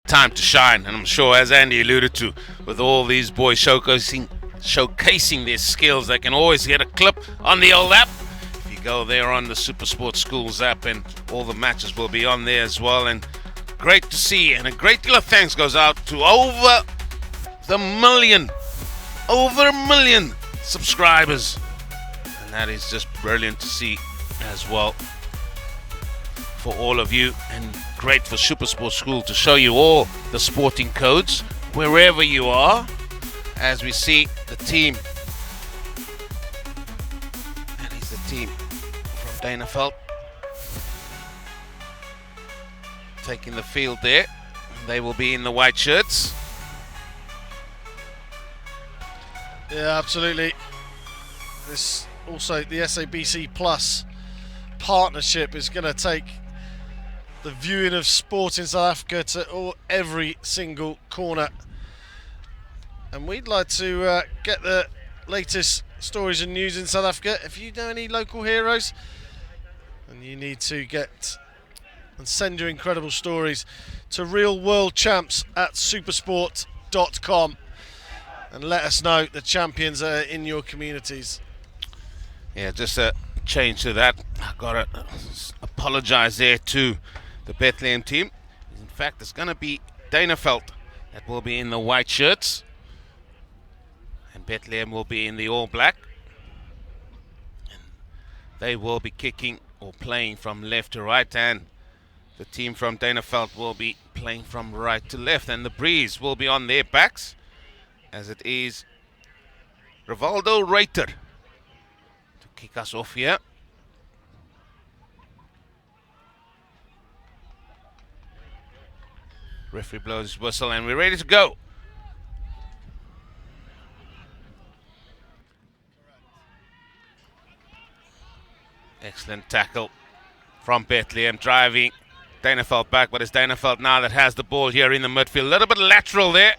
time to shine, and I'm sure, as Andy alluded to, with all these boys showcasing their skills, they can always get a clip on the old app. If you go there on the Super Sports Schools app, and all the matches will be on there as well. And great to see, and a great deal of thanks goes out to over a million subscribers, and that is just brilliant to see as well for all of you, and great for Super Sports School to show you all the sporting codes wherever you are, as we see the team. That is the team from Danafeld taking the field there. They will be in the white shirts. Yeah, absolutely. This also, the SABC Plus partnership is going to take the viewing of sport in South Africa to every single corner. And we'd like to get the latest stories and news in South Africa. If you know any local heroes, and you need to get and send your incredible stories to realworldchamps@supersport.com and let us know the champions are in your communities. Yeah, just a change to that. I've got to apologize there to the Bethlehem team. In fact, it's going to be Danafeld that will be in the white shirts, and Bethlehem will be in the all black. And they will be kicking or playing from left to right, and the team from Danafeld will be playing from right to left, and the breeze will be on their backs, as it is Rivaldo Reiter to kick us off here. Referee blows his whistle, and we're ready to go. Excellent tackle from Bethlehem, driving Danafeld back, but it's Danafeld now that has the ball here in the midfield. A little bit lateral there.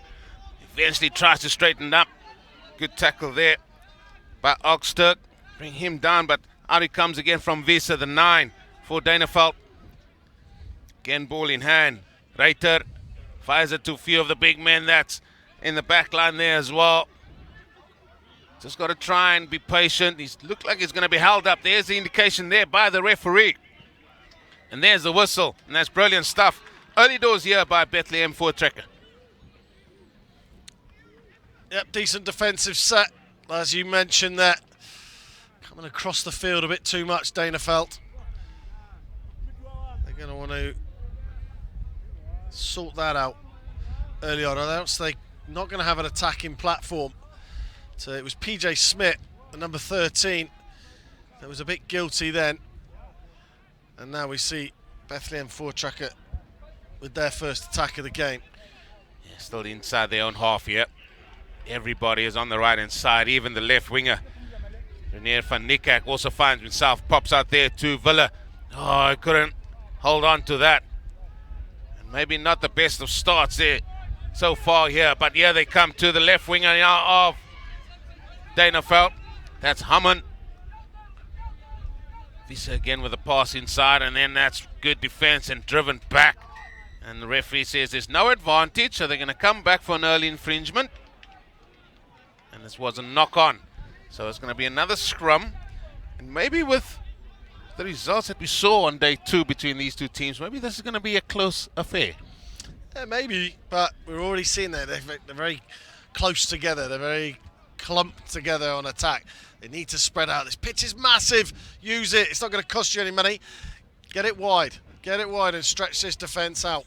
Eventually tries to straighten up. Good tackle there by Oxturk. Bring him down, but out he comes again from Visa, the 9 for Danafeld. Again, ball in hand. Reiter fires it to a few of the big men that's in the back line there as well. Just got to try and be patient. He looked like he's going to be held up. There's the indication there by the referee. And there's the whistle, and that's brilliant stuff. Early doors here by Bethlehem for a tracker. Yep, decent defensive set, as you mentioned that. Coming across the field a bit too much, Danafeld. They're going to want to sort that out early on, or else they're not going to have an attacking platform. So it was PJ Smith, the number 13, that was a bit guilty then. And now we see Bethlehem four-tracker with their first attack of the game. Yeah, still inside their own half here. Everybody is on the right-hand side, even the left winger. Renier van Niekerk also finds himself, pops out there to Villa. Oh, I couldn't hold on to that. And maybe not the best of starts there so far here, but here they come to the left winger now of Danafeld. That's Hammond. Visa again with a pass inside, and then that's good defense and driven back. And the referee says there's no advantage, so they're going to come back for an early infringement. And this was a knock-on. So it's going to be another scrum. And maybe with the results that we saw on day 2 between these two teams, maybe this is going to be a close affair. Yeah, maybe, but we're already seeing that they're very close together. They're very clumped together on attack. They need to spread out. This pitch is massive. Use it. It's not going to cost you any money. Get it wide. Get it wide and stretch this defence out.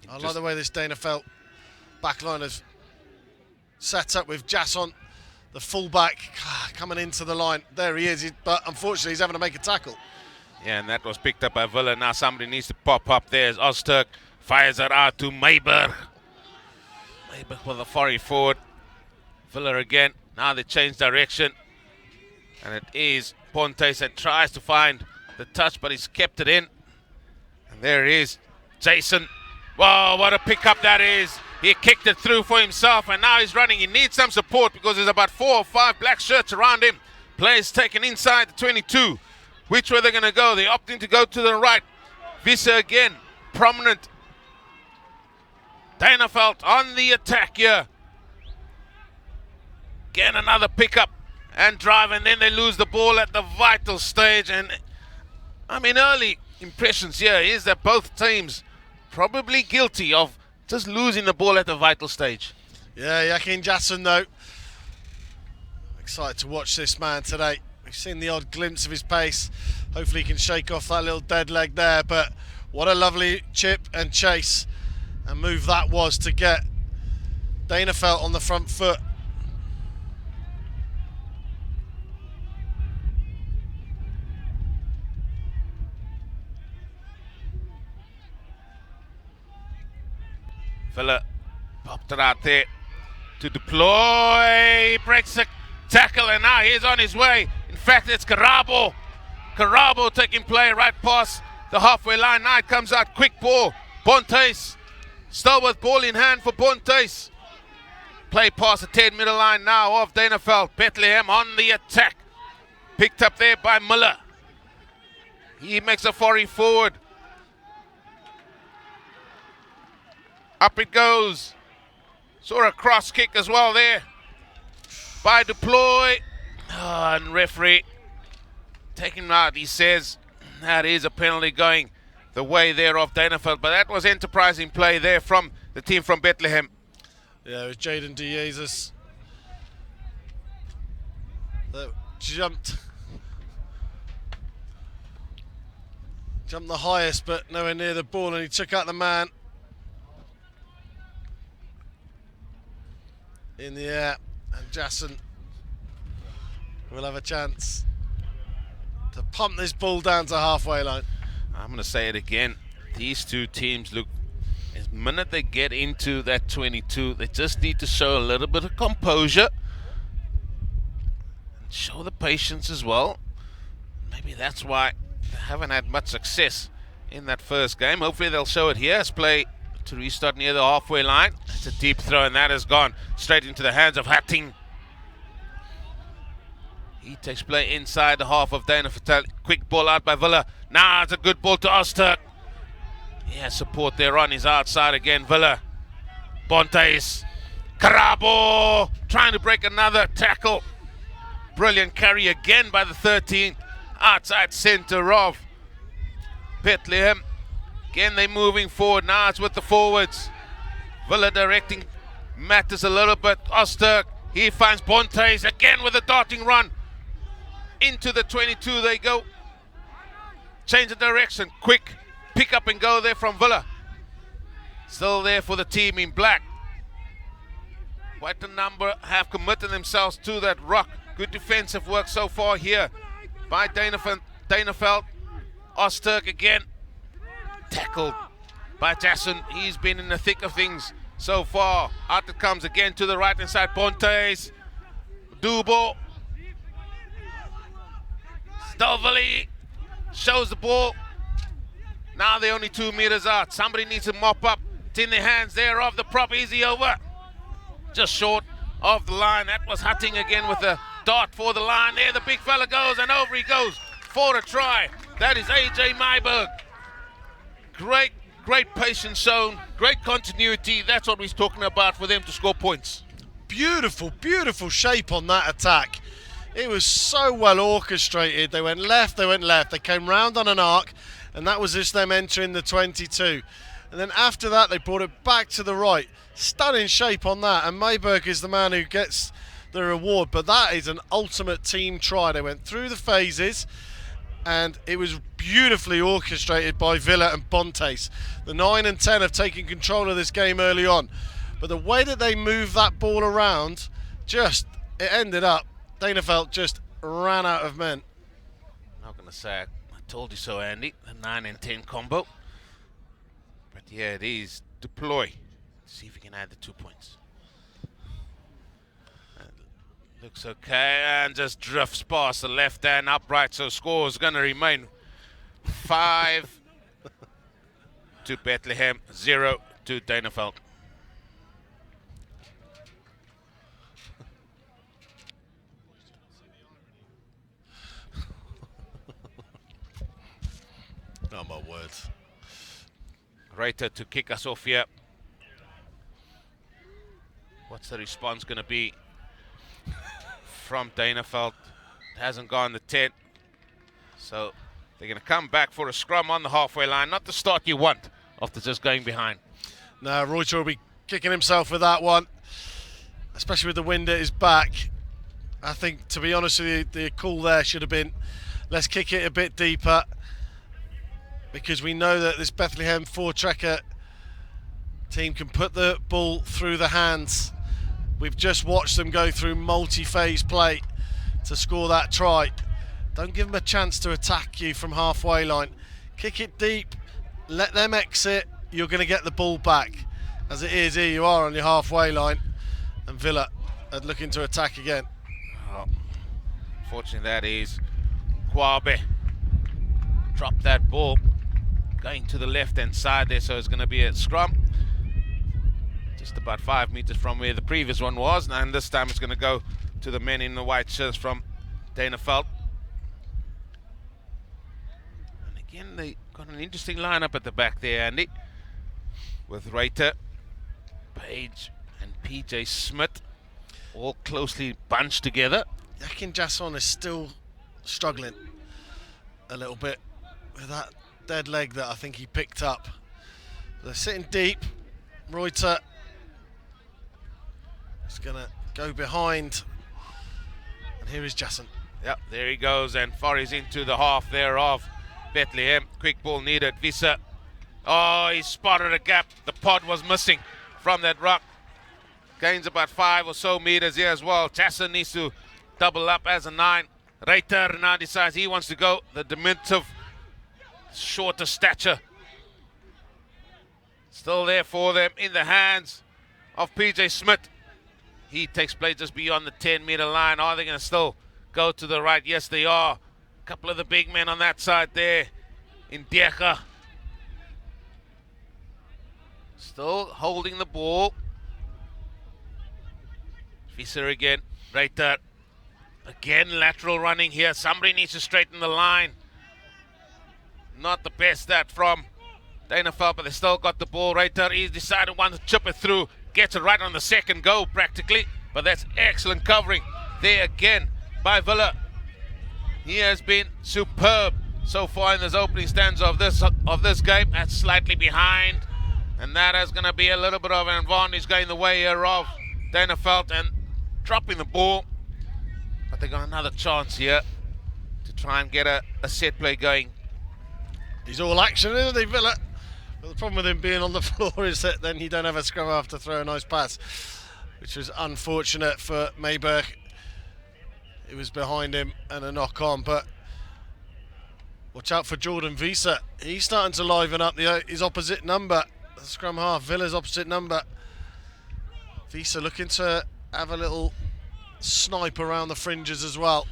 I like the way this Danafeld backline is set up with Jasson, the fullback, coming into the line. There he is, but unfortunately he's having to make a tackle. Yeah, and that was picked up by Villa. Now somebody needs to pop up there as Oxturk fires it out to Mayberg. Mayberg with a 40 forward. Villa again. Now they change direction. And it is Pontes that tries to find the touch, but he's kept it in. And there he is, Jason. Wow, what a pickup that is. He kicked it through for himself, and now he's running. He needs some support because there's about 4 or 5 black shirts around him. Players taken inside the 22. Which way they're going to go? They're opting to go to the right. Visser again, prominent. Danafeld on the attack here. Again, another pickup and drive, and then they lose the ball at the vital stage. And I mean, early impressions here is that both teams probably guilty of just losing the ball at the vital stage. Yeah, Yakin Jason though. Excited to watch this man today. We've seen the odd glimpse of his pace. Hopefully he can shake off that little dead leg there, but what a lovely chip and chase and move that was to get Danafeld on the front foot. Villa popped it out there to deploy, breaks the tackle, and now he's on his way. In fact, it's Karabo. Karabo taking play right past the halfway line. Now it comes out, quick ball. Bontes, still with ball in hand for Bontes. Play past the 10 middle line now of Danafeld. Bethlehem on the attack. Picked up there by Miller. He makes a foray forward. Up it goes. Saw a cross kick as well there by Deploy. And referee taking him out. He says that is a penalty going the way there of Danafeld. But that was enterprising play there from the team from Bethlehem. Yeah, it was Jaden De Jesus that jumped the highest, but nowhere near the ball, and he took out the man in the air, and Jason will have a chance to pump this ball down to halfway line. I'm going to say it again. These two teams look, the minute they get into that 22, they just need to show a little bit of composure and show the patience as well. Maybe that's why they haven't had much success in that first game. Hopefully they'll show it here. It's play to restart near the halfway line. It's a deep throw, and that has gone straight into the hands of Hatting. He takes play inside the half of Danafeld. Quick ball out by Villa. Now it's a good ball to Oster. Yeah, support there on his outside again, Villa. Bontes. Karabo trying to break another tackle. Brilliant carry again by the 13th. Outside centre of Bethlehem. Again, they're moving forward. Now it's with the forwards. Villa directing matters a little bit. Oster, he finds Bontes again with a darting run. Into the 22 they go. Change the direction. Quick pick up and go there from Villa. Still there for the team in black. Quite a number have committed themselves to that rock. Good defensive work so far here by Danafeld. Osterk again. Tackled by Jason. He's been in the thick of things so far. Out it comes again to the right hand side. Bontes. Dubo. Stovely shows the ball. Now they're only 2 meters out. Somebody needs to mop up. It's in the hands there of the prop. Easy over. Just short of the line. That was Hatting again with a dart for the line. There the big fella goes, and over he goes for a try. That is AJ Myberg. Great patience shown. Great continuity. That's what we're talking about for them to score points. Beautiful, beautiful shape on that attack. It was so well orchestrated. They went left, they came round on an arc, and that was just them entering the 22. And then after that, they brought it back to the right. Stunning shape on that, and Mayberg is the man who gets the reward. But that is an ultimate team try. They went through the phases, and it was beautifully orchestrated by Villa and Bontes. The 9 and 10 have taken control of this game early on. But the way that they moved that ball around, it ended up, Danafeld just ran out of men. I'm not going to say I told you so, Andy, the 9 and 10 combo. But yeah, it is deploy. See if we can add the 2 points. Looks okay, and just drifts past the left hand upright, so score is going to remain 5 to Bethlehem, 0 to Danafeld. Oh my word. Reiter to kick us off here. What's the response going to be from Danafeld? It hasn't gone the 10. So they're going to come back for a scrum on the halfway line. Not the start you want after just going behind. Now, Reuter will be kicking himself with that one, especially with the wind at his back. I think, to be honest with you, the call there should have been, let's kick it a bit deeper, because we know that this Bethlehem four-trekker team can put the ball through the hands. We've just watched them go through multi-phase play to score that try. Don't give them a chance to attack you from halfway line. Kick it deep, let them exit, you're going to get the ball back. As it is, here you are on your halfway line, and Villa are looking to attack again. Oh, fortunately, that is Kwabe. Drop that ball, going to the left-hand side there, so it's going to be a scrum. Just about 5 meters from where the previous one was, and this time it's going to go to the men in the white shirts from Danafeld. And again, they got an interesting lineup at the back there, Andy, with Reiter, Page, and PJ Smith all closely bunched together. Yakin Jasson is still struggling a little bit with that dead leg that I think he picked up. They're sitting deep. Reuter is going to go behind. And here is Jasson. Yep, there he goes, and Forrest into the half there of Bethlehem. Quick ball needed. Visa. Oh, he spotted a gap. The pod was missing from that rock. Gains about 5 or so meters here as well. Jasson needs to double up as a 9. Reiter now decides he wants to go the diminutive, shorter stature. Still there for them in the hands of PJ Smith. He takes play just beyond the 10-meter line. Are they going to still go to the right? Yes, they are. A couple of the big men on that side there. In Diecha. Still holding the ball. Visser again. Reiter. Again, lateral running here. Somebody needs to straighten the line. Not the best that from Danafeld, but they still got the ball. Reiter, he's decided one to chip it through. Gets it right on the second go, practically. But that's excellent covering there again by Villa. He has been superb so far in this opening stanza of this game. That's slightly behind. And that is going to be a little bit of an advantage going the way here of Danafeld and dropping the ball. But they got another chance here to try and get a set play going. He's all action, isn't he, Villa? But the problem with him being on the floor is that then you don't have a scrum half to throw a nice pass, which was unfortunate for Mayberg. It was behind him and a knock on, but watch out for Jordan Visa. He's starting to liven up his opposite number, the scrum half, Villa's opposite number. Visa looking to have a little snipe around the fringes as well.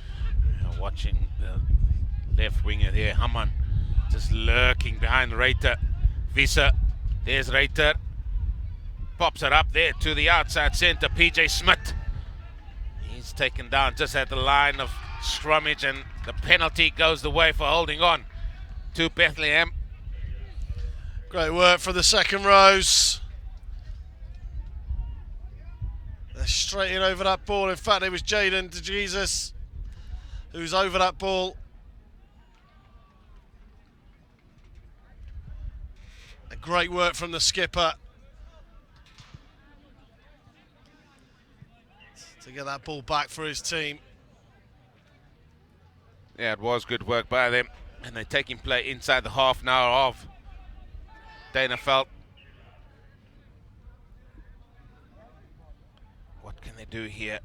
Watching the left winger here, Haman, just lurking behind Reiter. Visa, there's Reiter. Pops it up there to the outside centre, PJ Smith. He's taken down just at the line of scrummage, and the penalty goes the way for holding on to Bethlehem. Great work for the second rows. They're straight in over that ball. In fact, it was Jaden DeJesus who's over that ball. A great work from the skipper to get that ball back for his team. Yeah, it was good work by them. And they're taking play inside the half now of Danafeld. What can they do here?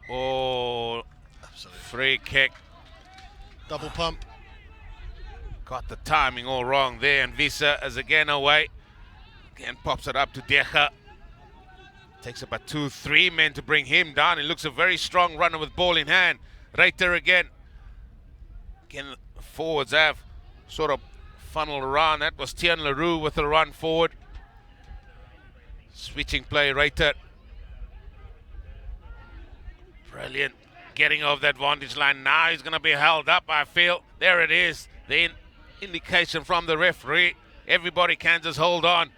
Oh, Absolutely. free kick. Double pump. Got the timing all wrong there, and Visa is again away. Again pops it up to Decha. Takes about 2-3 men to bring him down. He looks a very strong runner with ball in hand. Reiter again. Again, the forwards have sort of funneled around. That was Tian Leroux with a run forward. Switching play, Reiter. Brilliant getting over that vantage line. Now he's going to be held up, I feel. There it is. The indication from the referee. Everybody can just hold on.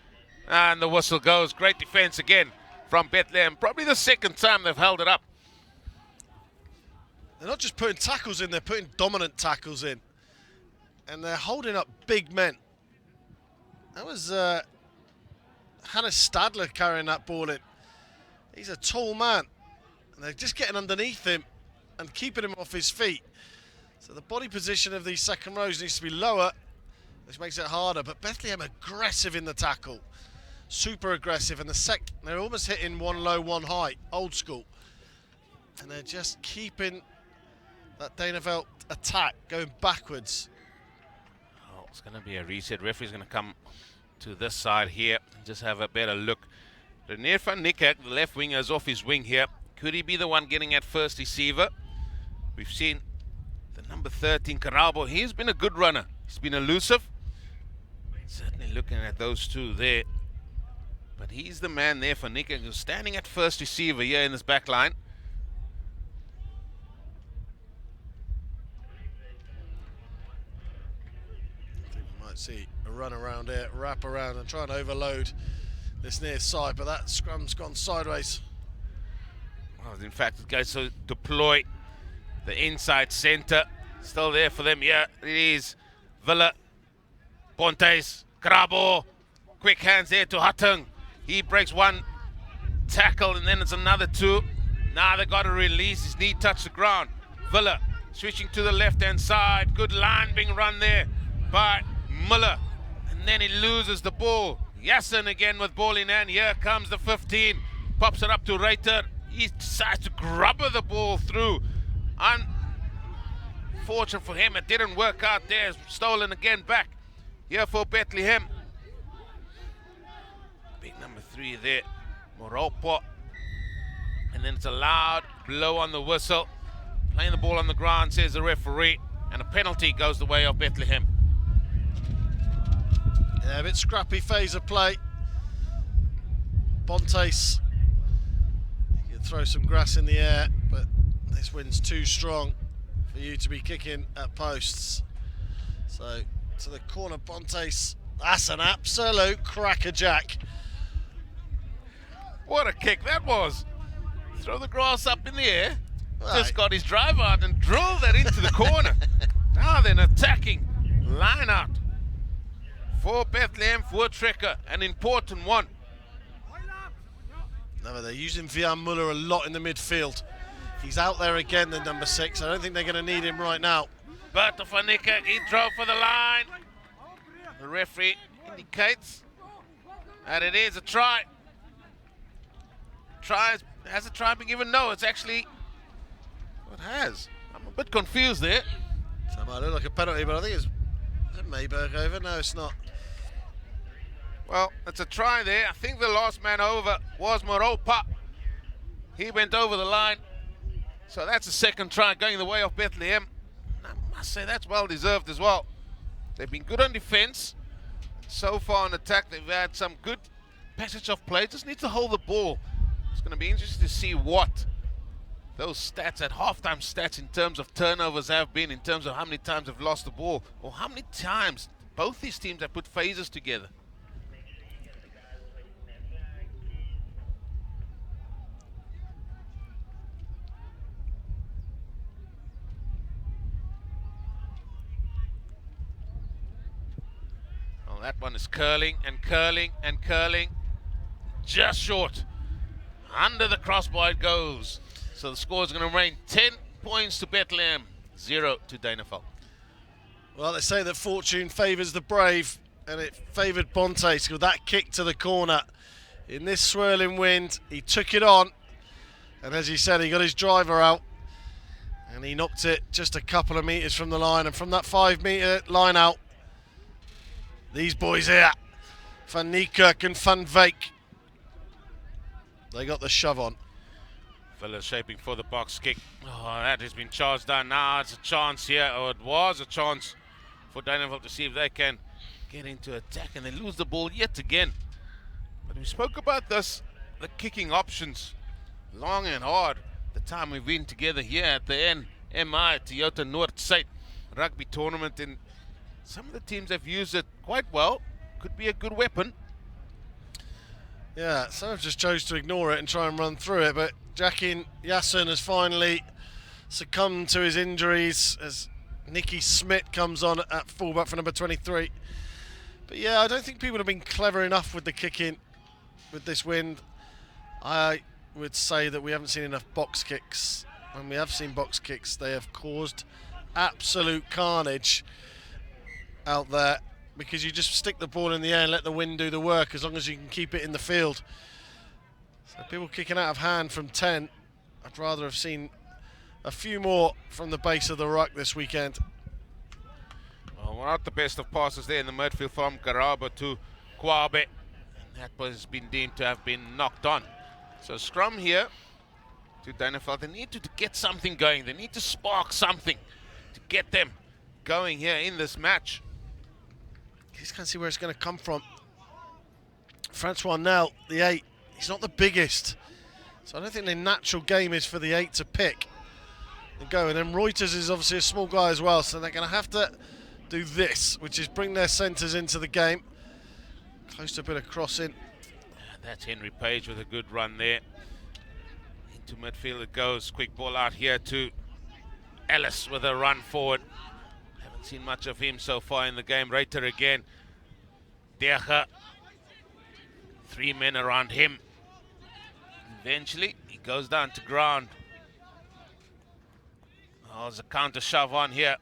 And the whistle goes. Great defense again from Bethlehem. Probably the second time they've held it up. They're not just putting tackles in, they're putting dominant tackles in. And they're holding up big men. That was Hannes Stadler carrying that ball in. He's a tall man. And they're just getting underneath him and keeping him off his feet. So the body position of these second rows needs to be lower, which makes it harder. But Bethlehem aggressive in the tackle. Super aggressive. And they're almost hitting one low, one high. Old school. And they're just keeping that Danafeld attack going backwards. Oh, it's going to be a reset. Referee's going to come to this side here and just have a better look. Renier van Niekerk, the left winger, is off his wing here. Could he be the one getting at first receiver? We've seen the number 13, Karabo. He's been a good runner. He's been elusive. Certainly looking at those two there. But he's the man there for Niekerk, who's standing at first receiver here in this back line. See a run around here, wrap around and try and overload this near side, but that scrum's gone sideways. Well, in fact, it goes to deploy the inside centre. Still there for them. Yeah, it is. Villa, Pontes, Krabo. Quick hands there to Hattung. He breaks one tackle and then it's another two. Now they got to release. His knee touched the ground. Villa switching to the left-hand side. Good line being run there by Muller, and then he loses the ball. Yassen again with ball in hand. Here comes the 15, pops it up to Reiter. He decides to grab the ball through. Unfortunate for him, it didn't work out there. Stolen again back here for Bethlehem. Big number 3 there, Moropo, and then it's a loud blow on the whistle. Playing the ball on the ground, says the referee, and a penalty goes the way of Bethlehem. Yeah, a bit scrappy phase of play. Bontes, you can throw some grass in the air, but this wind's too strong for you to be kicking at posts. So, to the corner, Bontes. That's an absolute crackerjack. What a kick that was. Throw the grass up in the air. Right. Just got his drive out and drilled that into the corner. Now then attacking line out. For Bethlehem, for Trekker, an important one. No, they're using Vian Muller a lot in the midfield. He's out there again, the number 6. I don't think they're going to need him right now. But Van Niekerk, he drove for the line. The referee indicates that it is a try. Has a try been given? No, it's actually, it has. I'm a bit confused there. So it might look like a penalty, but I think is it Mayberg over? No, it's not. Well, it's a try there. I think the last man over was Moropa. He went over the line. So that's a second try going the way of Bethlehem. And I must say that's well deserved as well. They've been good on defense. So far on attack, they've had some good passage of play. Just need to hold the ball. It's going to be interesting to see what those stats at halftime stats in terms of turnovers have been, in terms of how many times they've lost the ball, or how many times both these teams have put phases together. Well, that one is curling and curling and curling. Just short. Under the crossbar it goes. So the score is going to remain 10 points to Bethlehem, 0 to Danafeld. Well, they say that fortune favours the brave, and it favoured Bontes with that kick to the corner. In this swirling wind, he took it on, and as he said, he got his driver out, and he knocked it just a couple of metres from the line, and from that 5 metre line out, these boys here, Van Niekerk and Van Veek, they got the shove on. Villa shaping for the box kick. Oh, that has been charged down. Now it's a chance here, or it was a chance for Duineveld to see if they can get into attack, and they lose the ball yet again. But we spoke about this, the kicking options, long and hard. The time we've been together here at the NMI Toyota Noord Suid Rugby Tournament, and some of the teams have used it quite well. Could be a good weapon. Yeah, some have just chose to ignore it and try and run through it, but Jackie Yassen has finally succumbed to his injuries as Nicky Smith comes on at fullback for number 23. But yeah, I don't think people have been clever enough with the kicking with this wind. I would say that we haven't seen enough box kicks. When we have seen box kicks, they have caused absolute carnage out there, because you just stick the ball in the air and let the wind do the work as long as you can keep it in the field. So people kicking out of hand from 10. I'd rather have seen a few more from the base of the ruck this weekend. Well, not the best of passes there in the midfield from Garaba to Kwabe. And that was been deemed to have been knocked on. So scrum here to Danafeld. They need to get something going. They need to spark something to get them going here in this match. You just can't see where it's going to come from. Francois Nel, the 8, he's not the biggest. So I don't think the natural game is for the 8 to pick and go. And then Reuters is obviously a small guy as well, so they're going to have to do this, which is bring their centres into the game. Close to a bit of crossing. That's Henry Page with a good run there. Into midfield it goes. Quick ball out here to Ellis with a run forward. Haven't seen much of him so far in the game. Reiter again. Deja. 3 men around him. Eventually he goes down to ground. Oh, there's a counter shove on here.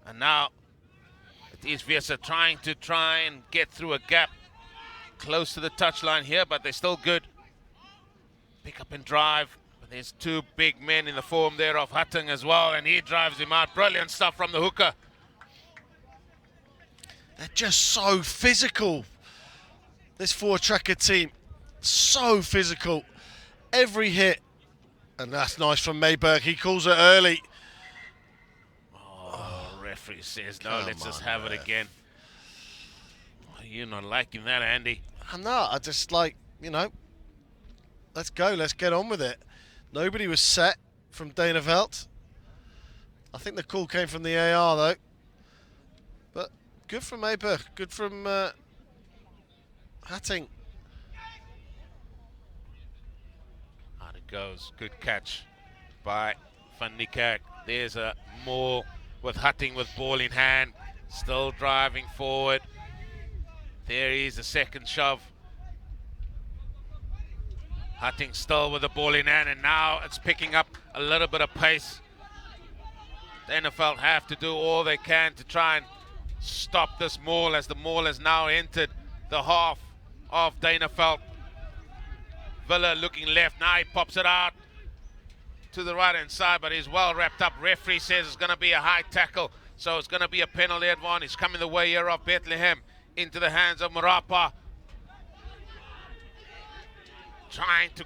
And now it is Vesa trying and get through a gap close to the touchline here, but they're still good. Pick up and drive. But there's 2 big men in the form there of Hutton as well, and he drives him out. Brilliant stuff from the hooker. They're just so physical, this 4-tracker team. So physical. Every hit. And that's nice from Mayberg. He calls it early. Referee says no, let's just have it again. Oh, you're not liking that, Andy. I'm not. I just like, let's go. Let's get on with it. Nobody was set from Duineveld. I think the call came from the AR though. But good from Mayberg. Good from Hatting. Out it goes. Good catch by Van Niekerk. There's a more with Hutting with ball in hand. Still driving forward. There is a second shove. Hutting still with the ball in hand, and now it's picking up a little bit of pace. The NFL have to do all they can to try and stop this maul, as the maul has now entered the half of Danafeld. Villa looking left, now he pops it out to the right hand side, but he's well wrapped up. Referee says it's going to be a high tackle, so it's going to be a penalty advantage coming the way here of Bethlehem into the hands of Marapa. Trying to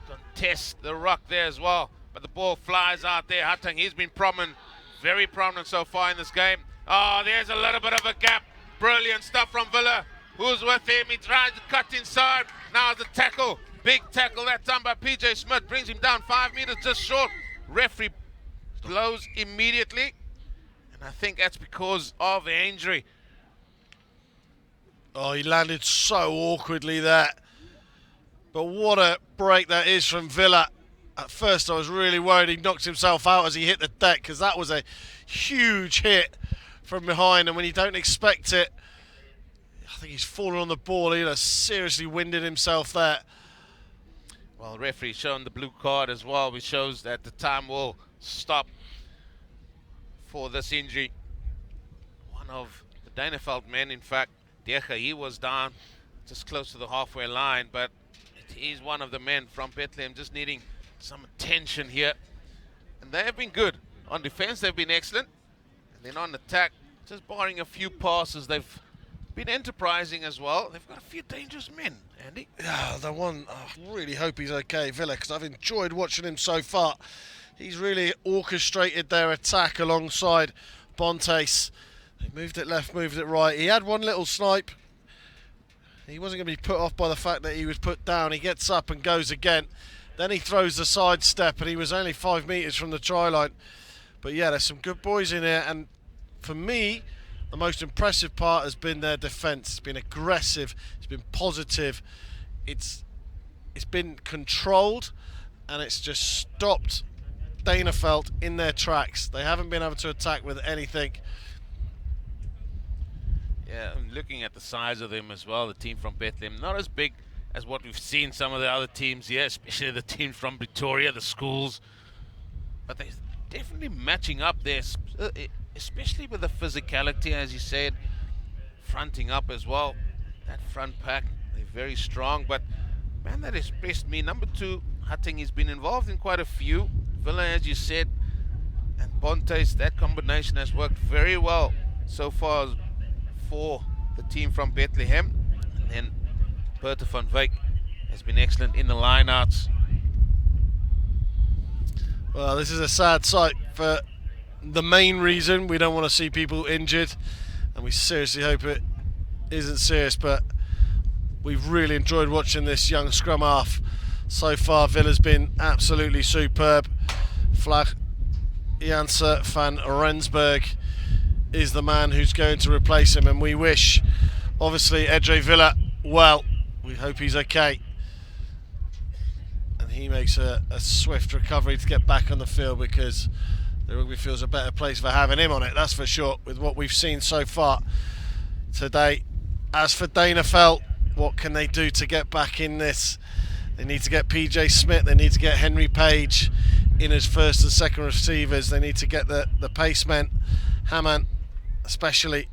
contest the ruck there as well, but the ball flies out there. Hutting, he's been prominent, very prominent so far in this game. Oh, there's a little bit of a gap. Brilliant stuff from Villa. Who's with him? He tries to cut inside. Now the tackle. Big tackle that time by PJ Smith. Brings him down 5 meters just short. Referee blows immediately. And I think that's because of the injury. Oh, he landed so awkwardly there. But what a break that is from Villa. At first I was really worried he knocked himself out as he hit the deck, because that was a huge hit from behind, and when you don't expect it, I think he's fallen on the ball. He seriously winded himself there. Well, referee shown the blue card as well, which shows that the time will stop for this injury. One of the Danafeld men, in fact, Deja, he was down just close to the halfway line, but it is one of the men from Bethlehem just needing some attention here. And they have been good. On defense, they've been excellent. And then on attack, just barring a few passes, they've been enterprising as well. They've got a few dangerous men, Andy. Yeah, the one, I really hope he's okay, Villa, because I've enjoyed watching him so far. He's really orchestrated their attack alongside Bontes. They moved it left, moved it right. He had one little snipe. He wasn't going to be put off by the fact that he was put down. He gets up and goes again. Then he throws the sidestep, and he was only 5 metres from the try line. But yeah, there's some good boys in here, and for me, the most impressive part has been their defence. It's been aggressive, it's been positive, it's been controlled, and it's just stopped Danafeld in their tracks. They haven't been able to attack with anything. Yeah, I'm looking at the size of them as well, the team from Bethlehem. Not as big as what we've seen some of the other teams here, especially the team from Pretoria, the schools. But they're definitely matching up there, especially with the physicality, as you said, fronting up as well. That front pack, they're very strong. But, man, that impressed me. Number 2, Hutting, he's been involved in quite a few. Villa, as you said, and Pontes, that combination has worked very well so far for the team from Bethlehem. And then Bertha van Wyk has been excellent in the lineouts. Well, this is a sad sight for the main reason we don't want to see people injured, and we seriously hope it isn't serious, but we've really enjoyed watching this young scrum half so far. Villa's been absolutely superb. Vlag Janse van Rensburg is the man who's going to replace him, and we wish, obviously, Edre Villa well. We hope he's okay, and he makes a swift recovery to get back on the field, because the rugby field's a better place for having him on it, that's for sure, with what we've seen so far today. As for Danafeld, what can they do to get back in this? They need to get PJ Smith, they need to get Henry Page in as first and second receivers, they need to get the pacemen, Hammond especially,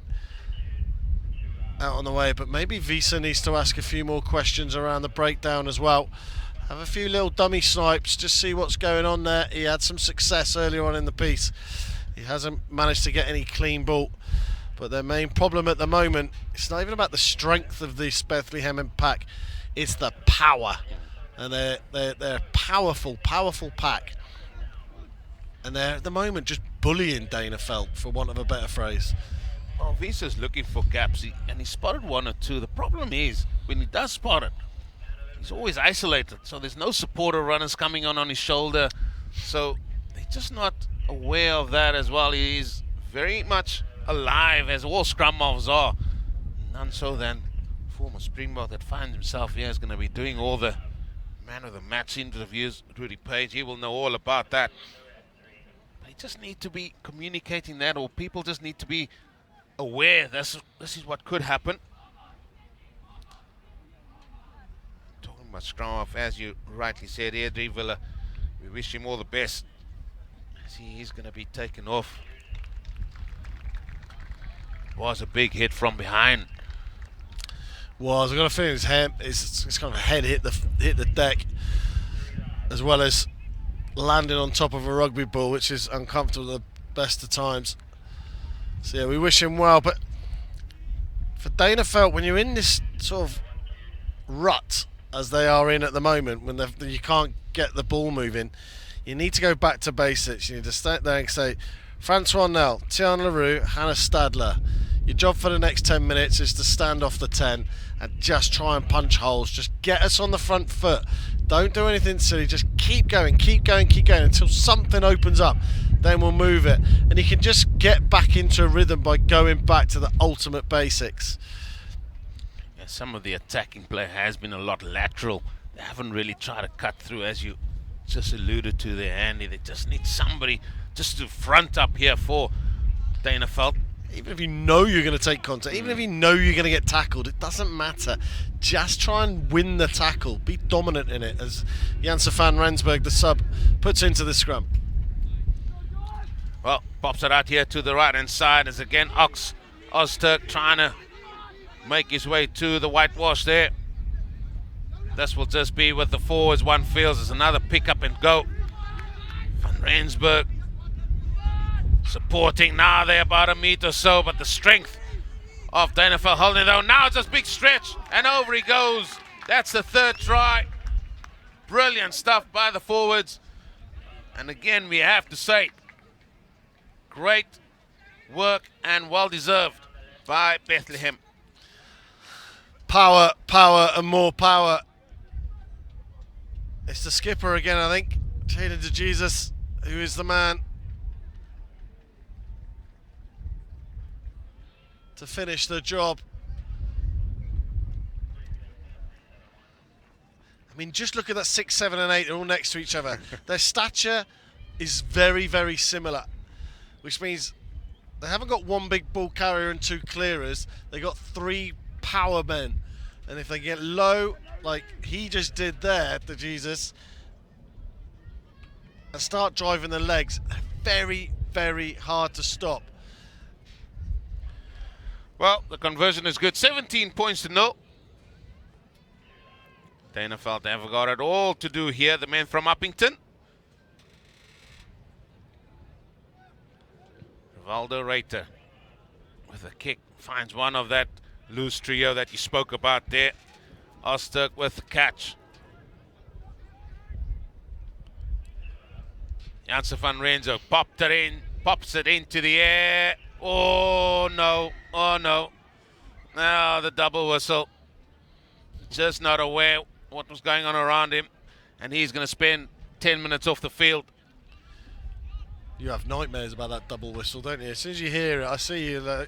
out on the way. But maybe Visa needs to ask a few more questions around the breakdown as well. Have a few little dummy snipes, just see what's going on there. He had some success earlier on in the piece. He hasn't managed to get any clean ball. But their main problem at the moment, it's not even about the strength of this Bethlehem pack, it's the power. And they're a powerful pack. And they're at the moment just bullying Danafeld, for want of a better phrase. Well, Visa's looking for gaps, and he spotted 1 or 2. The problem is, when he does spot it, he's always isolated, so there's no supporter runners coming on his shoulder. So they're just not aware of that as well. He's very much alive, as all scrum halves are. None so than former Springbok that finds himself here is going to be doing all the man of the match interviews. Rudy Page, he will know all about that. But he just need to be communicating that, or people just need to be aware this is what could happen. Talking about scrum half, as you rightly said, Edre Villa, we wish him all the best. See, he's going to be taken off. Was a big hit from behind. Was, I've got a feeling his kind of head hit the deck, as well as landing on top of a rugby ball, which is uncomfortable at the best of times. So yeah, we wish him well. But for Danafeld, when you're in this sort of rut as they are in at the moment, when you can't get the ball moving, you need to go back to basics. You need to stand there and say, Francois Nel, Tian Leroux, Hannah Stadler, your job for the next 10 minutes is to stand off the 10 and just try and punch holes. Just get us on the front foot. Don't do anything silly. Just keep going until something opens up. Then we'll move it. And you can just get back into a rhythm by going back to the ultimate basics. Yeah, some of the attacking play has been a lot lateral. They haven't really tried to cut through, as you just alluded to there, Andy. They just need somebody just to front up here for Danafeld. Even if you know you're going to take contact, even if you know you're going to get tackled, it doesn't matter. Just try and win the tackle. Be dominant in it, as Janse van Rensburg, the sub, puts into the scrum. Well, pops it out here to the right-hand side as again Ozturk trying to make his way to the whitewash there. This will just be with the forwards. One feels there's another pick up and go. Van Rensburg supporting now. They're about a meter or so, but the strength of Danafeld holding it down. Now it's a big stretch, and over he goes. That's the third try. Brilliant stuff by the forwards. And again, we have to say, great work and well-deserved by Bethlehem. Power, and more power. It's the skipper again, I think. Jaden De Jesus, who is the man to finish the job. I mean, just look at that 6, 7 and 8, they're all next to each other. Their stature is very, very similar, which means they haven't got one big ball carrier and 2 clearers. They got 3 power men. And if they get low, like he just did there, to Jesus, and start driving the legs, very, very hard to stop. Well, the conversion is good. 17 points to 0. Danafeld have got it all to do here, the men from Uppington. Valdo Reiter with a kick finds one of that loose trio that you spoke about there. Osterk with the catch. Janssen van Renzo pops it into the air. Oh no, oh no. Now the double whistle. Just not aware what was going on around him, and he's going to spend 10 minutes off the field. You have nightmares about that double whistle, don't you? As soon as you hear it, I see you.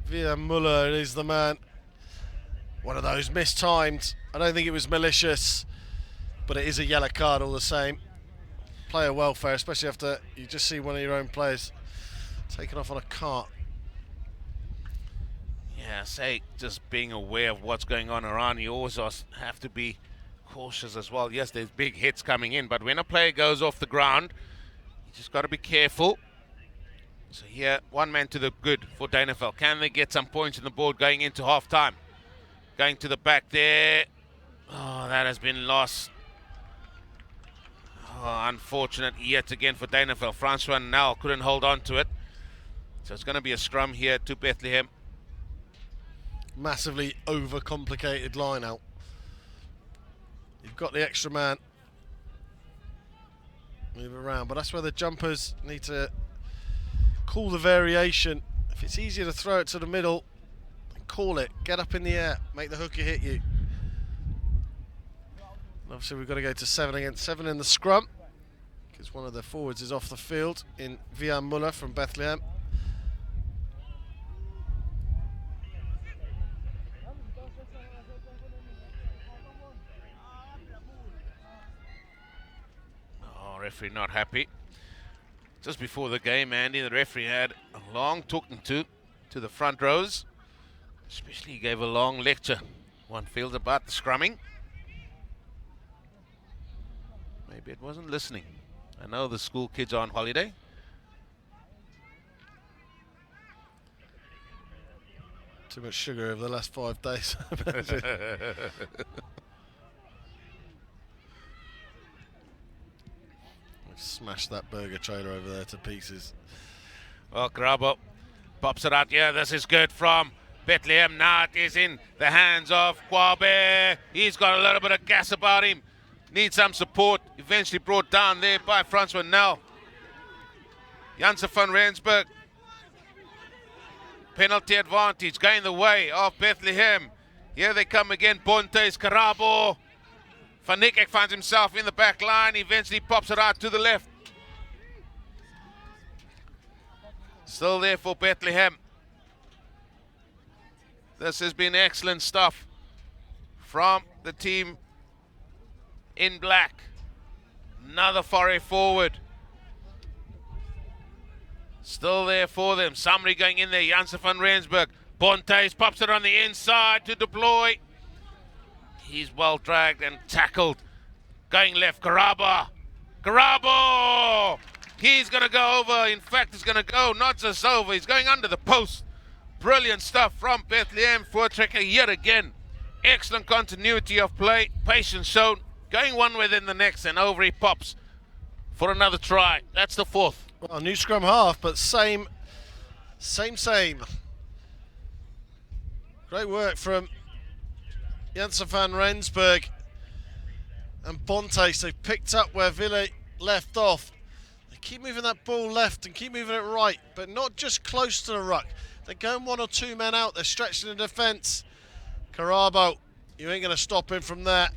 Via Muller is the man. One of those mistimed. I don't think it was malicious, but it is a yellow card all the same. Player welfare, especially after you just see one of your own players taken off on a cart. Yeah, say just being aware of what's going on around you, always have to be cautious as well. Yes, there's big hits coming in, but when a player goes off the ground, you just got to be careful. So here, one man to the good for Danafeld. Can they get some points in the board going into half time? Going to the back there. Oh, that has been lost. Oh, unfortunate yet again for Danafeld. Francois Nel couldn't hold on to it. So it's going to be a scrum here to Bethlehem. Massively overcomplicated line out. You've got the extra man. Move around, but that's where the jumpers need to call the variation. If it's easier to throw it to the middle, call it. Get up in the air. Make the hooker hit you. And obviously we've got to go to 7 against 7 in the scrum, because one of the forwards is off the field in Vian Muller from Bethlehem. Referee not happy. Just before the game, Andy, the referee had a long talking to the front rows. Especially he gave a long lecture, one feels, about the scrumming. Maybe it wasn't listening. I know the school kids are on holiday. Too much sugar over the last 5 days. Smash that burger trailer over there to pieces. Well, Grabo pops it out. Yeah, this is good from Bethlehem. Now it is in the hands of Kwabe. He's got a little bit of gas about him. Needs some support. Eventually brought down there by Francois Nel. Janssen van Rensburg. Penalty advantage going the way of Bethlehem. Here they come again. Bontes, Karabo. Van Niekerk finds himself in the back line, eventually pops it out to the left. Still there for Bethlehem. This has been excellent stuff from the team in black. Another foray forward. Still there for them. Somebody going in there, Janssen van Rensburg. Bontes pops it on the inside to deploy. He's well dragged and tackled. Going left, Karabo. Karabo! He's going to go over. In fact, he's going to go not just over. He's going under the post. Brilliant stuff from Bethlehem Voortrekker yet again. Excellent continuity of play. Patience shown. Going one way then the next, and over he pops for another try. That's the 4th. Well, new scrum half, but same. Great work from Janssen van Rensburg and Bontes. They've picked up where Ville left off. They keep moving that ball left and keep moving it right, but not just close to the ruck. They're going 1 or 2 men out. They're stretching the defence. Karabo, you ain't going to stop him from there.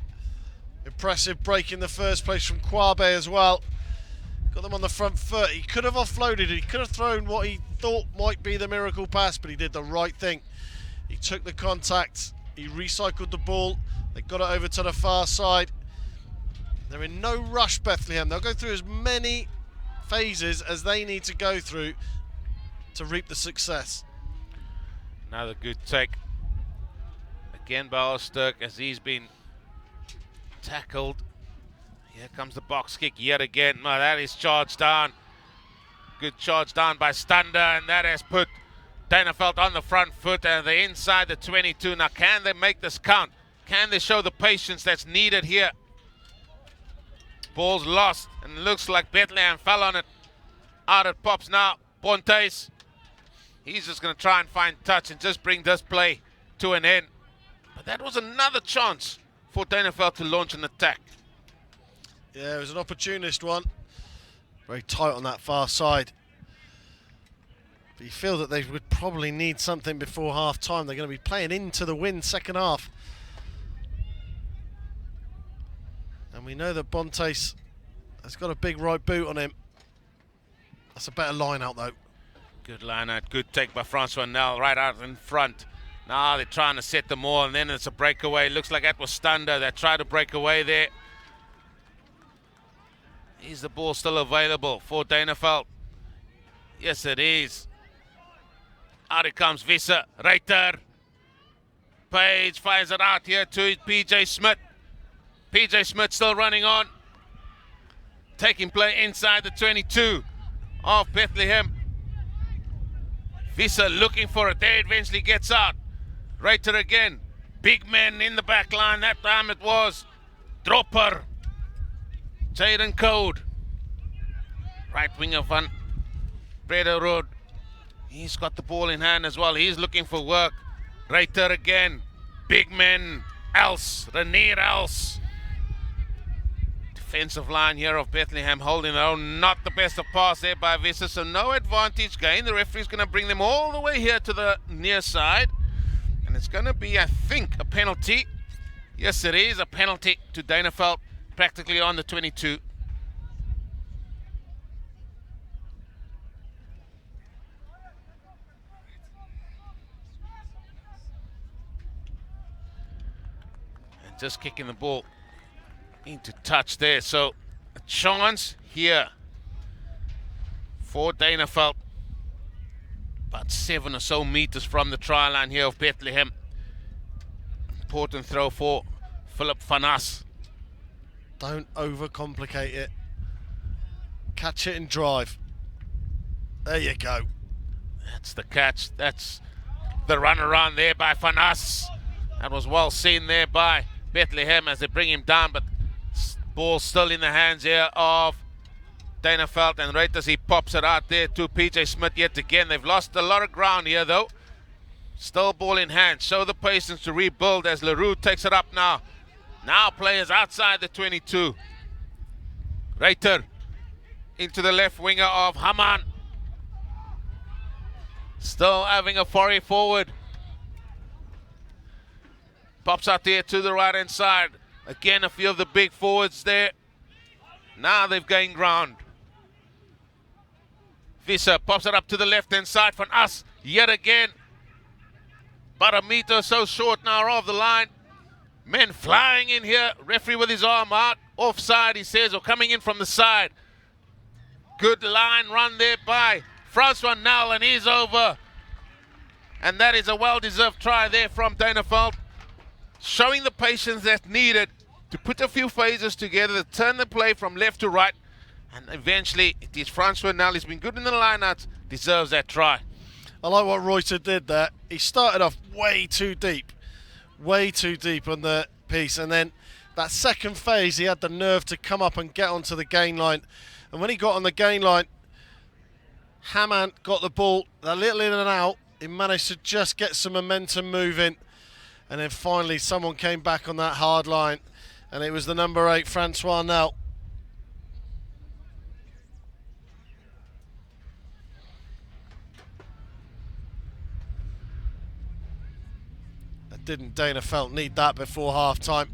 Impressive break in the first place from Kwabe as well. Got them on the front foot. He could have offloaded. He could have thrown what he thought might be the miracle pass, but he did the right thing. He took the contact. He recycled the ball. They got it over to the far side. They're in no rush, Bethlehem. They'll go through as many phases as they need to go through to reap the success. Another good take. Again by Osterk as he's been tackled. Here comes the box kick yet again. No, that is charged down. Good charge down by Stander, and that has put Danafeld on the front foot, and they're inside the 22. Now, can they make this count? Can they show the patience that's needed here? Ball's lost, and looks like Bethlehem fell on it. Out it pops now. Pontes. He's just going to try and find touch and just bring this play to an end. But that was another chance for Danafeld to launch an attack. Yeah, it was an opportunist one. Very tight on that far side. But you feel that they would probably need something before half time. They're going to be playing into the win second half. And we know that Bontes has got a big right boot on him. That's a better line out though. Good line out, good take by Francois Nel right out in front. Now they're trying to set them all, and then it's a breakaway. Looks like that was Stander that tried to break away there. Is the ball still available for Danafeld? Yes, it is. Out it comes Visser, Reiter. Page fires it out here to PJ Smith. PJ Smith still running on. Taking play inside the 22 of Bethlehem. Visser looking for it. There it eventually gets out. Reiter again. Big man in the back line. That time it was Dropper. Jaden Code. Right winger van Breda Road. He's got the ball in hand as well. He's looking for work. Reiter again. Big man. Else. Renier Else. Defensive line here of Bethlehem holding their own. Not the best of pass there by Visser. So no advantage gain. The referee's going to bring them all the way here to the near side. And it's going to be, I think, a penalty. Yes, it is a penalty to Danafeld. Practically on the 22. And just kicking the ball into touch there. So a chance here for Danafeld. About 7 or so meters from the try line here of Bethlehem. Important throw for Philip Van As. Don't overcomplicate it. Catch it and drive. There you go. That's the catch. That's the run around there by Van As. That was well seen there by Bethlehem as they bring him down, but ball still in the hands here of Danafeld, and right as he pops it out there to PJ Smith yet again. They've lost a lot of ground here though. Still ball in hand. Show the patience to rebuild as Leroux takes it up now. Now players outside the 22. Reiter into the left winger of Haman. Still having a foray forward. Pops out there to the right hand side. Again, a few of the big forwards there. Now they've gained ground. Visser pops it up to the left hand side for us yet again. About a meter or so short now of the line. Men flying in here. Referee with his arm out. Offside, he says, or coming in from the side. Good line run there by Francois Nel, and he's over. And that is a well-deserved try there from Danafeld. Showing the patience that's needed to put a few phases together, to turn the play from left to right. And eventually, it is Francois Nel. He's been good in the lineouts. Deserves that try. I like what Reuter did there. He started off way too deep on the piece, and then that second phase he had the nerve to come up and get onto the gain line, and when he got on the gain line, Hammond got the ball a little in and out. He managed to just get some momentum moving, and then finally someone came back on that hard line, and it was the number 8 Francois Nel. Didn't Danafeld need that before half time?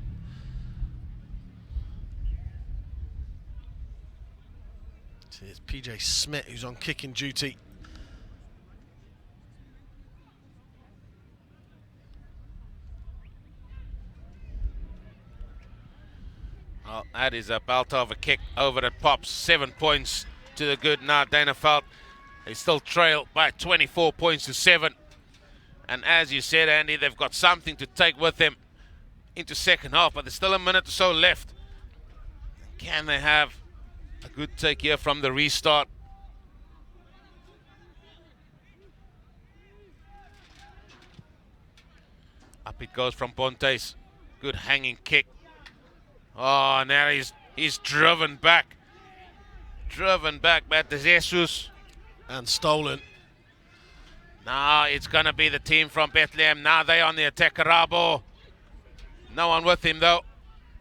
It's PJ Smith who's on kicking duty. Well, that is a belt of a kick over that pops. 7 points to the good now. Danafeld, they still trail by 24 points to 7. And as you said, Andy, they've got something to take with them into second half, but there's still a minute or so left. Can they have a good take here from the restart? Up it goes from Pontes. Good hanging kick. Oh, now he's driven back. Driven back by De Jesus. And stolen. Now it's going to be the team from Bethlehem. Now they on the attack. Karabo. No one with him though.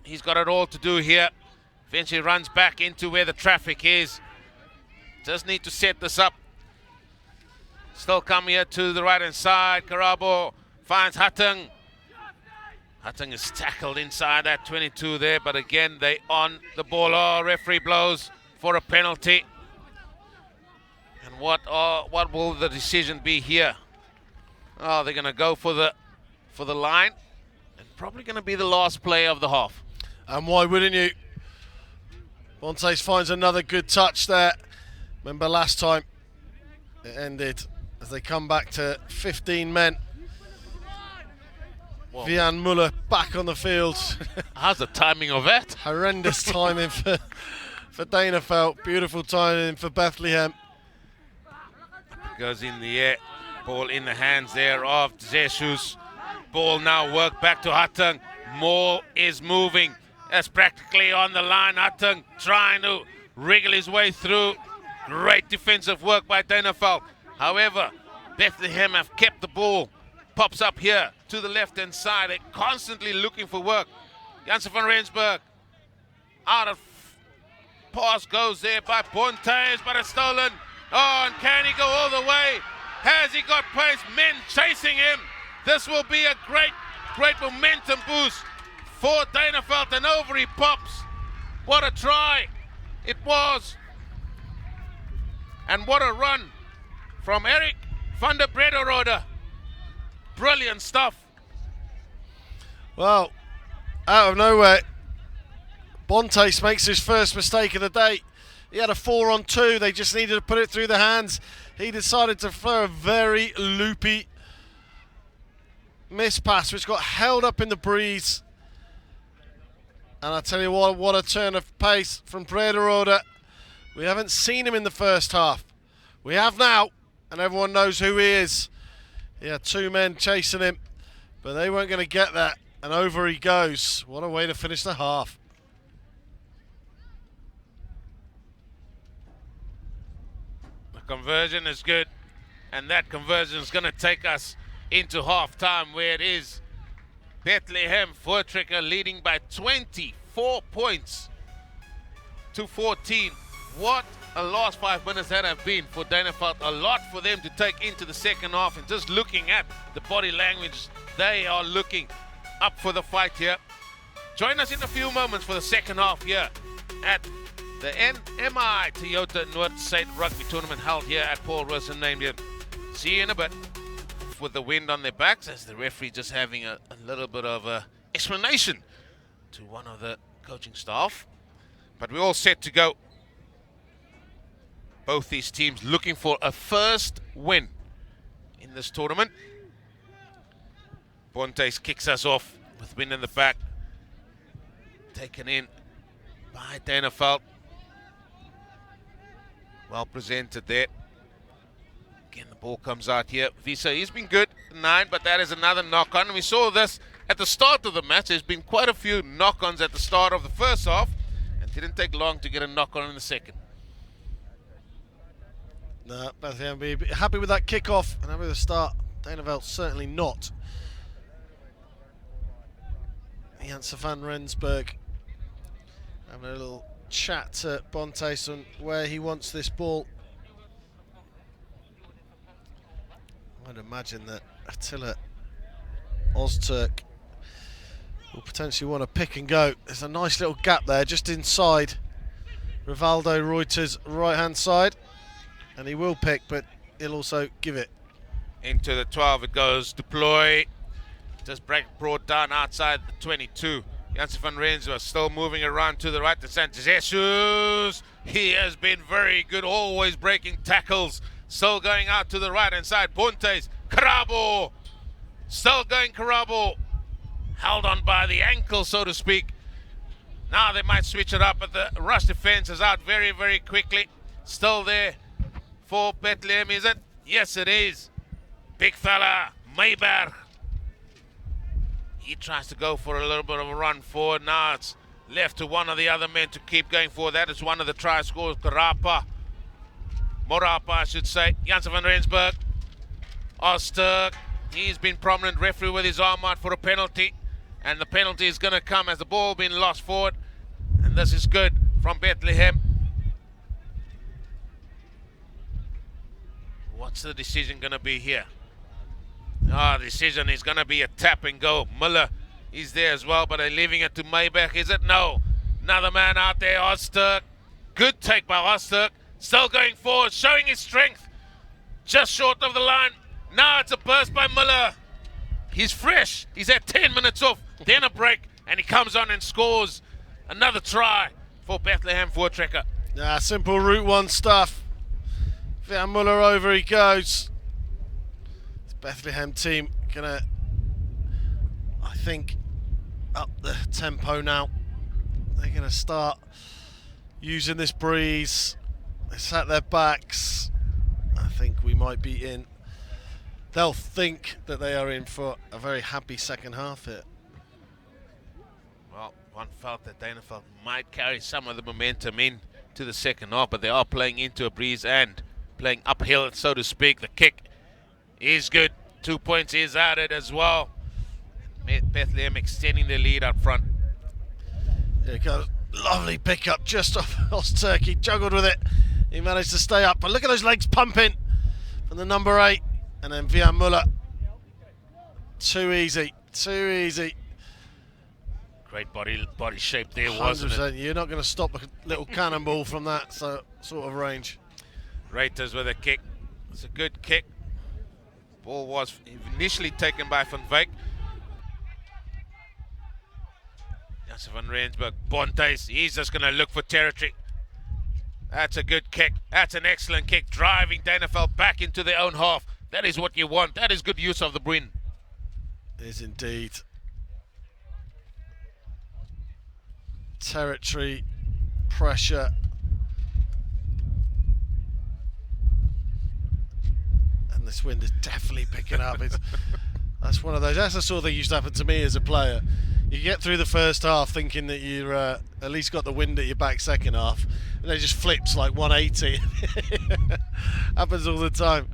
He's got it all to do here. Eventually runs back into where the traffic is. Just need to set this up. Still come here to the right hand side. Karabo finds Hattung. Hattung is tackled inside that 22 there, but again they on the ball. Oh, referee blows for a penalty. And what will the decision be here? Oh, they're going to go for the line, and probably going to be the last play of the half. And why wouldn't you? Pontes finds another good touch there. Remember last time it ended as they come back to 15 men. Whoa. Vian Muller back on the field. How's the timing of that? Horrendous timing for Danafeld. Beautiful timing for Bethlehem. Goes in the air. Ball in the hands there of Jesus. Ball now worked back to Hattung. Moore is moving. That's practically on the line. Hattung trying to wriggle his way through. Great defensive work by Danafeld. However, Bethlehem have kept the ball. Pops up here to the left-hand side. They're constantly looking for work. Janssen van Rensburg. Out of pass goes there by Pontes, but it's stolen. Oh, and can he go all the way? Has he got pace? Men chasing him. This will be a great momentum boost for Danafeld, and over he pops. What a try it was. And what a run from Eric van der Brederode. Brilliant stuff. Well, out of nowhere, Pontes makes his first mistake of the day. He had a 4-on-2. They just needed to put it through the hands. He decided to throw a very loopy miss pass, which got held up in the breeze. And I tell you what a turn of pace from Brederode. We haven't seen him in the first half. We have now, and everyone knows who he is. He had 2 men chasing him, but they weren't going to get that. And over he goes. What a way to finish the half. The conversion is good, and that conversion is going to take us into half-time, where it is Bethlehem Voortrekker leading by 24 points to 14. What a last 5 minutes that have been for Danafeld. A lot for them to take into the second half, and just looking at the body language, they are looking up for the fight here. Join us in a few moments for the second half here at the NMI Toyota Noord Suid Rugby Tournament held here at Paul Wilson Stadium. See you in a bit. With the wind on their backs, as the referee just having a little bit of a explanation to one of the coaching staff. But we're all set to go. Both these teams looking for a first win in this tournament. Pontes kicks us off with wind in the back. Taken in by Danafeld. Well presented there. Again, the ball comes out here. Visa, he's been good, 9, but that is another knock-on. And we saw this at the start of the match. There's been quite a few knock-ons at the start of the first half, and didn't take long to get a knock-on in the second. No, Bethlehem will be happy with that kickoff and happy with the start. Danafeld certainly not. Janssen van Rensburg having a little chat to Pontes on where he wants this ball. I'd imagine that Attila Ozturk will potentially want to pick and go. There's a nice little gap there just inside Rivaldo Reuter's right-hand side. And he will pick, but he'll also give it. Into the 12 it goes. Deploy. Just brought down outside the 22. Janssen van Rensburg still moving around to the right to Sanchez Jesus. He has been very good, always breaking tackles. Still going out to the right hand side. Pontes. Karabo. Still going Karabo. Held on by the ankle, so to speak. Now they might switch it up, but the rush defense is out very, very quickly. Still there for Bethlehem, is it? Yes, it is. Big fella, Mayberg. He tries to go for a little bit of a run forward. Now it's left to one of the other men to keep going forward. That is one of the try scores. Morapa, I should say. Janssen van Rensburg. Oster. He's been prominent referee with his arm out for a penalty. And the penalty is going to come as the ball being lost forward. And this is good from Bethlehem. What's the decision going to be here? The decision is going to be a tap and go. Muller is there as well, but they're leaving it to Mayberg, is it? No. Another man out there, Oster. Good take by Oster. Still going forward, showing his strength. Just short of the line. Now it's a burst by Muller. He's fresh. He's had 10 minutes off. Then a break, and he comes on and scores another try for Bethlehem Voortrekker. Simple Route 1 stuff. Van Muller over he goes. This Bethlehem team gonna, I think, up the tempo now. They're gonna start using this breeze. They sat their backs. I think we might be in. They'll think that they are in for a very happy second half here. Well, one felt that Danafeld might carry some of the momentum in to the second half, but they are playing into a breeze and playing uphill, so to speak. The kick is good. 2 points is added as well. Bethlehem extending their lead up front. Here it goes. Lovely pickup just off Turkey. Juggled with it. He managed to stay up. But look at those legs pumping from the number 8. And then Van Muller. Too easy. Too easy. Great body shape there, wasn't it? You're not going to stop a little cannonball from that sort of range. Reuters with a kick. It's a good kick. Ball was initially taken by Van Wyk. Janssen van Rensburg. Bontes, he's just going to look for territory. That's a good kick. That's an excellent kick. Driving Danafeld back into their own half. That is what you want. That is good use of the Bruin. It is indeed. Territory, pressure. And this wind is definitely picking up. That's one of those. That's the sort of thing used to happen to me as a player. You get through the first half thinking that you're at least got the wind at your back second half, and it just flips like 180. Happens all the time.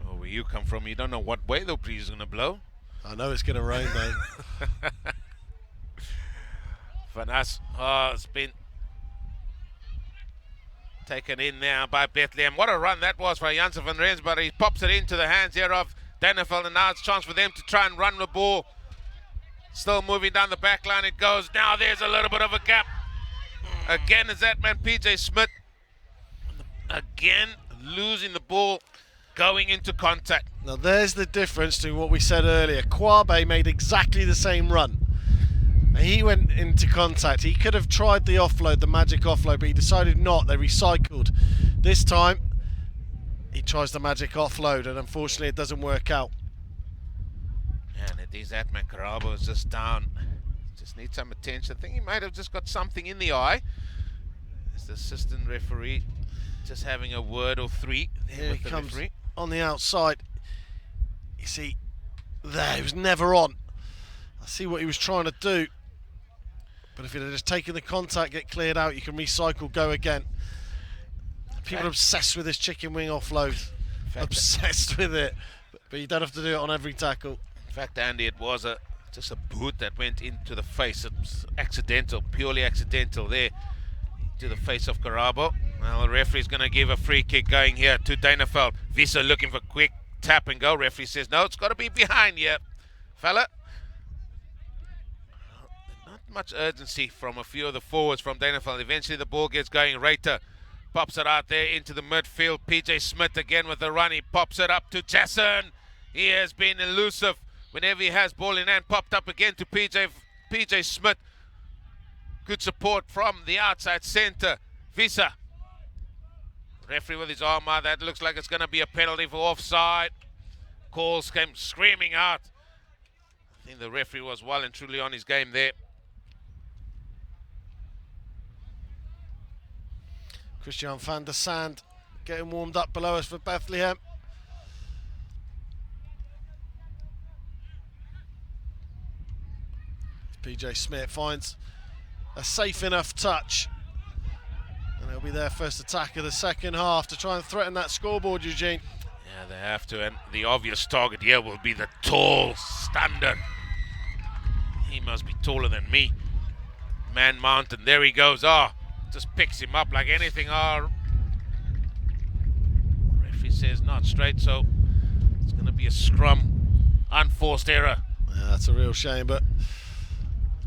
Oh, where you come from, you don't know what way the breeze is going to blow. I know it's going to rain, mate. Van As, it's been taken in now by Bethlehem. What a run that was for Janssen van Rensburg. He pops it into the hands here of Danafeld, and now it's a chance for them to try and run the ball. Still moving down the back line it goes. Now there's a little bit of a gap. Again is that man PJ Smith. Again losing the ball, going into contact. Now there's the difference to what we said earlier. Kwabe made exactly the same run. He went into contact. He could have tried the offload, the magic offload, but he decided not. They recycled. This time, he tries the magic offload, and unfortunately it doesn't work out. And it is that man. Karabo is just down. Just needs some attention. I think he might have just got something in the eye. Is the assistant referee just having a word or three there Here with he the comes referee? On the outside. You see, there, he was never on. I see what he was trying to do. But if he'd have just taken the contact, get cleared out, you can recycle, go again. People are obsessed with this chicken wing offload. Obsessed with it. But you don't have to do it on every tackle. In fact, Andy, it was just a boot that went into the face. It was accidental, purely accidental there to the face of Karabo. Well, the referee's going to give a free kick going here to Danafeld. Visa looking for quick tap and go. Referee says, no, it's got to be behind here, fella. Not much urgency from a few of the forwards from Danafeld. Eventually the ball gets going. Reiter pops it out there into the midfield. PJ Smith again with the run. He pops it up to Jason. He has been elusive whenever he has ball in hand. Popped up again to PJ Smith. Good support from the outside centre. Visa. Referee with his arm out. That looks like it's going to be a penalty for offside. Calls came screaming out. I think the referee was well and truly on his game there. Christian van der Sand getting warmed up below us for Bethlehem. PJ Smith finds a safe enough touch. And it'll be their first attack of the second half to try and threaten that scoreboard, Eugene. Yeah, they have to. And the obvious target here will be the tall Stander. He must be taller than me. Man mountain. There he goes. Just picks him up like anything. Referee says not straight, so it's going to be a scrum. Unforced error. Yeah, that's a real shame, but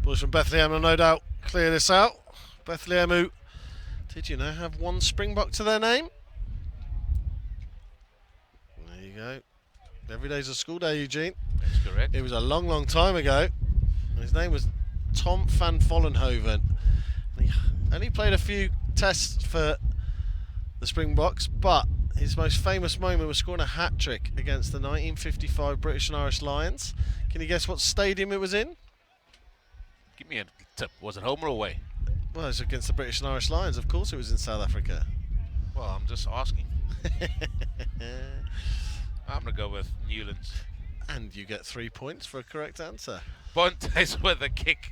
boys from Bethlehem will no doubt clear this out. Bethlehem, who, did you know, have one Springbok to their name? There you go. Every day's a school day, Eugene. That's correct. It was a long, long time ago. His name was Tom van Vollenhoven. He only played a few tests for the Springboks, but his most famous moment was scoring a hat-trick against the 1955 British and Irish Lions. Can you guess what stadium it was in? Give me a tip. Was it home or away? Well, it was against the British and Irish Lions. Of course it was in South Africa. Well, I'm just asking. I'm going to go with Newlands. And you get 3 points for a correct answer. Bontes with a kick.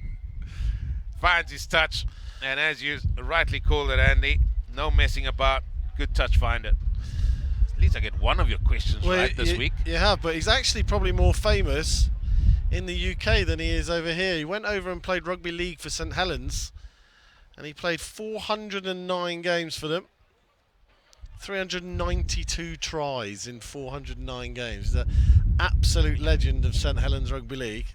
Finds his touch. And as you rightly called it, Andy, no messing about. Good touch finder. At least I get one of your questions right this week. You have, but he's actually probably more famous in the UK than he is over here. He went over and played rugby league for St Helens, and he played 409 games for them. 392 tries in 409 games. He's an absolute legend of St Helens Rugby League.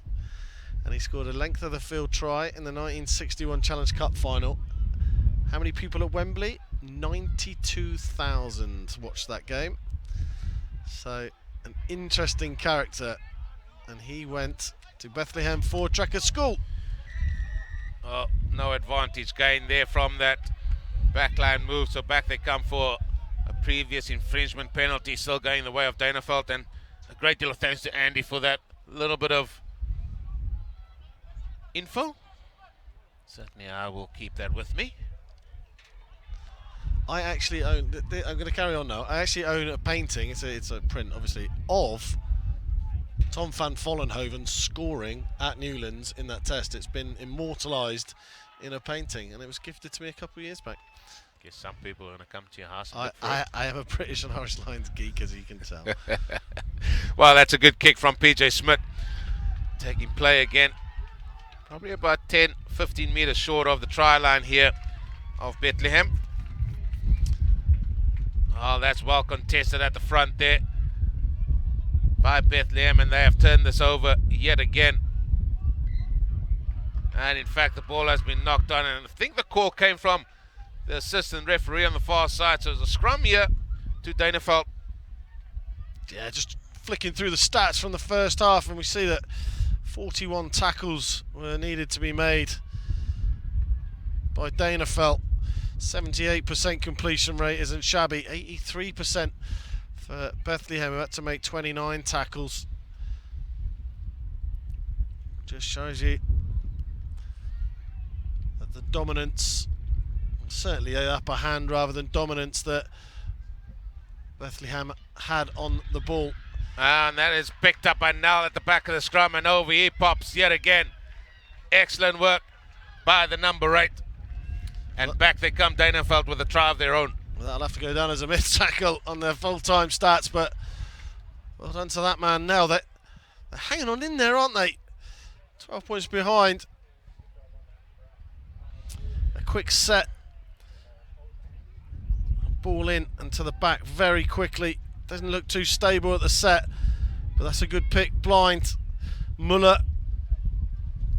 And he scored a length of the field try in the 1961 Challenge Cup final. How many people at Wembley? 92,000 watched that game. So, an interesting character. And he went to Bethlehem Forward Tracker School. Oh, no advantage gained there from that backline move. So back they come for a previous infringement penalty, still going the way of Danafeld. And a great deal of thanks to Andy for that little bit of info. Certainly I will keep that with me. I actually own, I'm going to carry on now, I actually own a painting, it's a print obviously, of Tom van Vollenhoven scoring at Newlands in that test. It's been immortalised in a painting, and it was gifted to me a couple of years back. Guess some people are going to come to your house and I am a British and Irish Lions geek, as you can tell. Well, that's a good kick from PJ Smith. Taking play again. Probably about 10, 15 metres short of the try line here of Bethlehem. Oh, that's well contested at the front there by Bethlehem, and they have turned this over yet again. And in fact, the ball has been knocked on, and I think the call came from the assistant referee on the far side. So it's a scrum here to Danafeld. Yeah, just flicking through the stats from the first half, and we see that 41 tackles were needed to be made by Danafeld. 78% completion rate isn't shabby. 83% for Bethlehem, who had to make 29 tackles. Just shows you that the dominance, certainly an upper hand rather than dominance, that Bethlehem had on the ball. And that is picked up by Nell at the back of the scrum, and over he pops yet again. Excellent work by the number 8. And back they come, Danafeld, with a try of their own. Well, that'll have to go down as a missed tackle on their full-time stats, but well done to that man now. They're hanging on in there, aren't they? 12 points behind. A quick set. Ball in and to the back very quickly. Doesn't look too stable at the set, but that's a good pick. Blind. Muller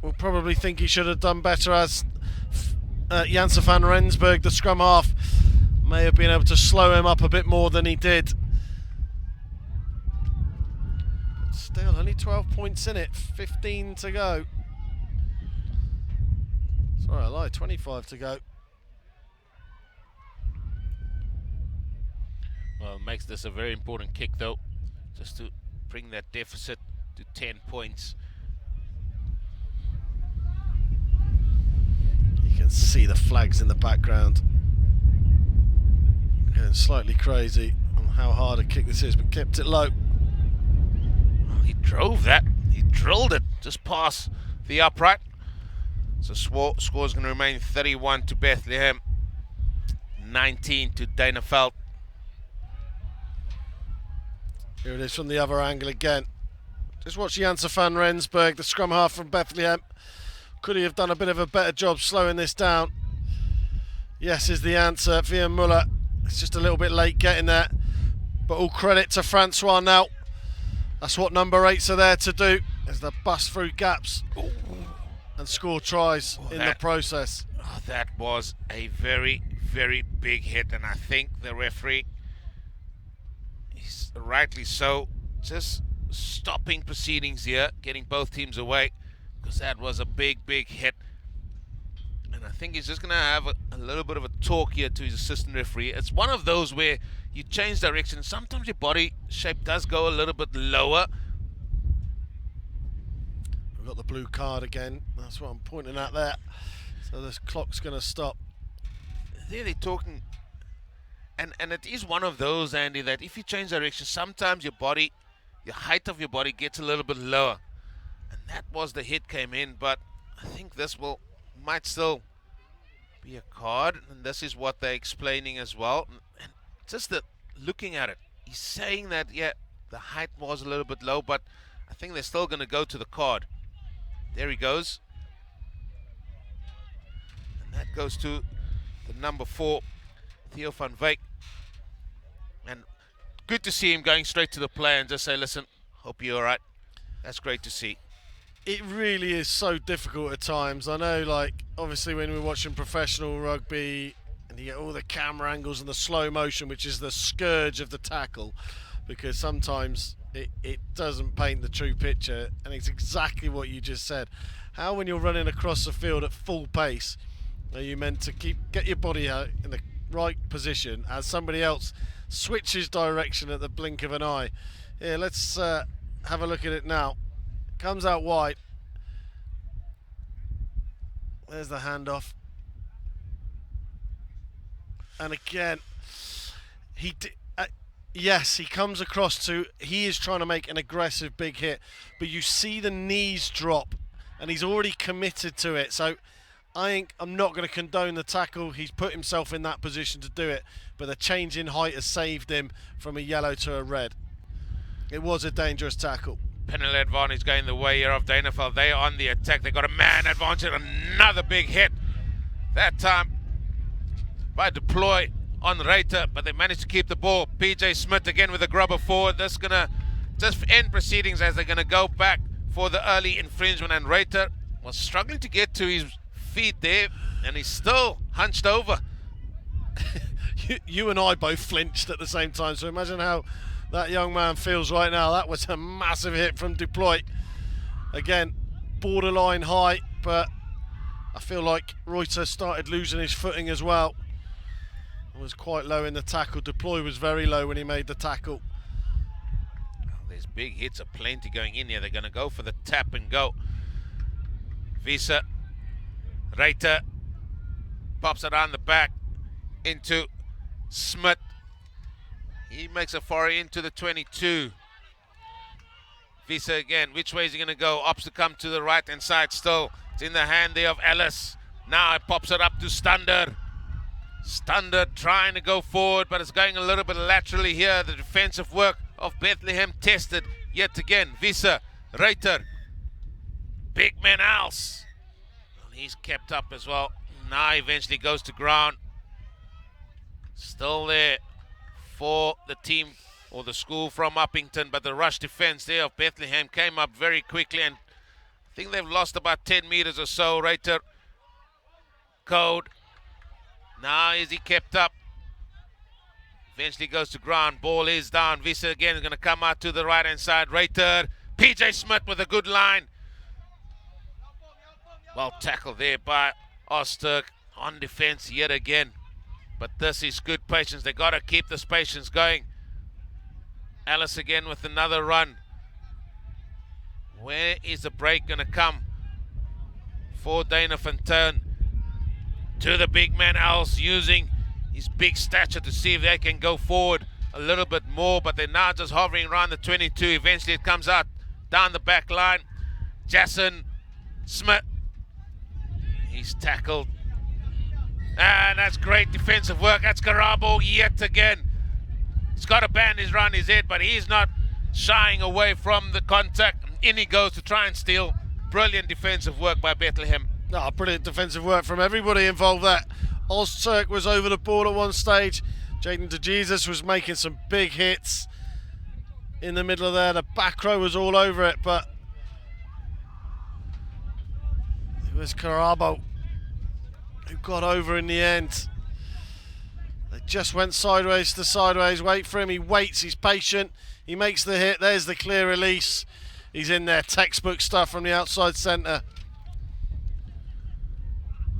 will probably think he should have done better, as Janssen van Rensburg, the scrum half, may have been able to slow him up a bit more than he did. But still, only 12 points in it, 15 to go. Sorry, I lied, 25 to go. Well, it makes this a very important kick, though, just to bring that deficit to 10 points. You can see the flags in the background. Getting slightly crazy on how hard a kick this is, but kept it low. Well, he drove that. He drilled it just past the upright. So score is going to remain 31 to Bethlehem, 19 to Danafeld. Here it is from the other angle again. Just watch Janssen van Rensburg, the scrum half from Bethlehem. Could he have done a bit of a better job slowing this down? Yes is the answer. Vian Muller, it's just a little bit late getting there. But all credit to Francois now. That's what number 8s are there to do, is to bust through gaps and score tries in the process. Oh, that was a very, very big hit, and I think the referee, he's rightly so, just stopping proceedings here, getting both teams away, because that was a big, big hit. And I think he's just going to have a little bit of a talk here to his assistant referee. It's one of those where you change direction. Sometimes your body shape does go a little bit lower. We've got the blue card again. That's what I'm pointing at there. So this clock's going to stop. There they're talking. And it is one of those, Andy, that if you change direction, sometimes your body, the height of your body gets a little bit lower. And that was the hit came in. But I think this might still be a card. And this is what they're explaining as well. And just looking at it, he's saying that, yeah, the height was a little bit low, but I think they're still going to go to the card. There he goes. And that goes to the number 4, Theo van Wyk. And good to see him going straight to the player and just say, listen, hope you're all right. That's great to see. It really is so difficult at times. I know, like, obviously when we're watching professional rugby and you get all the camera angles and the slow motion, which is the scourge of the tackle, because sometimes it doesn't paint the true picture, and it's exactly what you just said. How, when you're running across the field at full pace, are you meant to get your body out in the right position as somebody else switches direction at the blink of an eye? Yeah, let's have a look at it now. Comes out wide. There's the handoff. And again, yes, he comes across he is trying to make an aggressive big hit, but you see the knees drop and he's already committed to it. So I'm not going to condone the tackle. He's put himself in that position to do it, but the change in height has saved him from a yellow to a red. It was a dangerous tackle. Penalty advantage going the way here of Danafeld. They are on the attack. They got a man advantage. Another big hit. That time by Deploy on Reiter, but they managed to keep the ball. PJ Smith again with a grubber forward. This is going to just end proceedings as they're going to go back for the early infringement, and Reiter was struggling to get to his feet there, and he's still hunched over. You and I both flinched at the same time, so imagine how that young man feels right now. That was a massive hit from Deploy. Again, borderline height, but I feel like Reiter started losing his footing as well. Was quite low in the tackle. Deploy was very low when he made the tackle. There's big hits of plenty going in here. They're going to go for the tap and go. Visa, Reiter pops it on the back into Smith. He makes a foray into the 22. Visa again. Which way is he going to go? Opts to come to the right hand side still. It's in the hand there of Ellis. Now it pops it up to Stander. Stander trying to go forward, but it's going a little bit laterally here. The defensive work of Bethlehem tested yet again. Visa, Reiter, big man else. Well, he's kept up as well. Now eventually goes to ground. Still there for the team or the school from Uppington, but the rush defense there of Bethlehem came up very quickly, and I think they've lost about 10 meters or so. Reiter, Code. Now is he kept up? Eventually goes to ground. Ball is down. Visa again is going to come out to the right-hand side. Reiter. PJ Smith with a good line. Well tackled there by Osturk on defense yet again. But this is good patience. They got to keep this patience going. Alice again with another run. Where is the break going to come for Danafeld? To the big man Alice, using his big stature to see if they can go forward a little bit more, but they're now just hovering around the 22. Eventually it comes out down the back line. Jason Smith, he's tackled. And that's great defensive work. That's Karabo yet again. He's got a bandage around his head, but he's not shying away from the contact. In he goes to try and steal. Brilliant defensive work by Bethlehem. Brilliant defensive work from everybody involved there. Ozturk was over the ball at one stage. Jaden DeJesus was making some big hits in the middle of there. The back row was all over it, but it was Karabo who got over in the end. They just went sideways to sideways. Wait for him. He waits. He's patient. He makes the hit. There's the clear release. He's in there. Textbook stuff from the outside centre.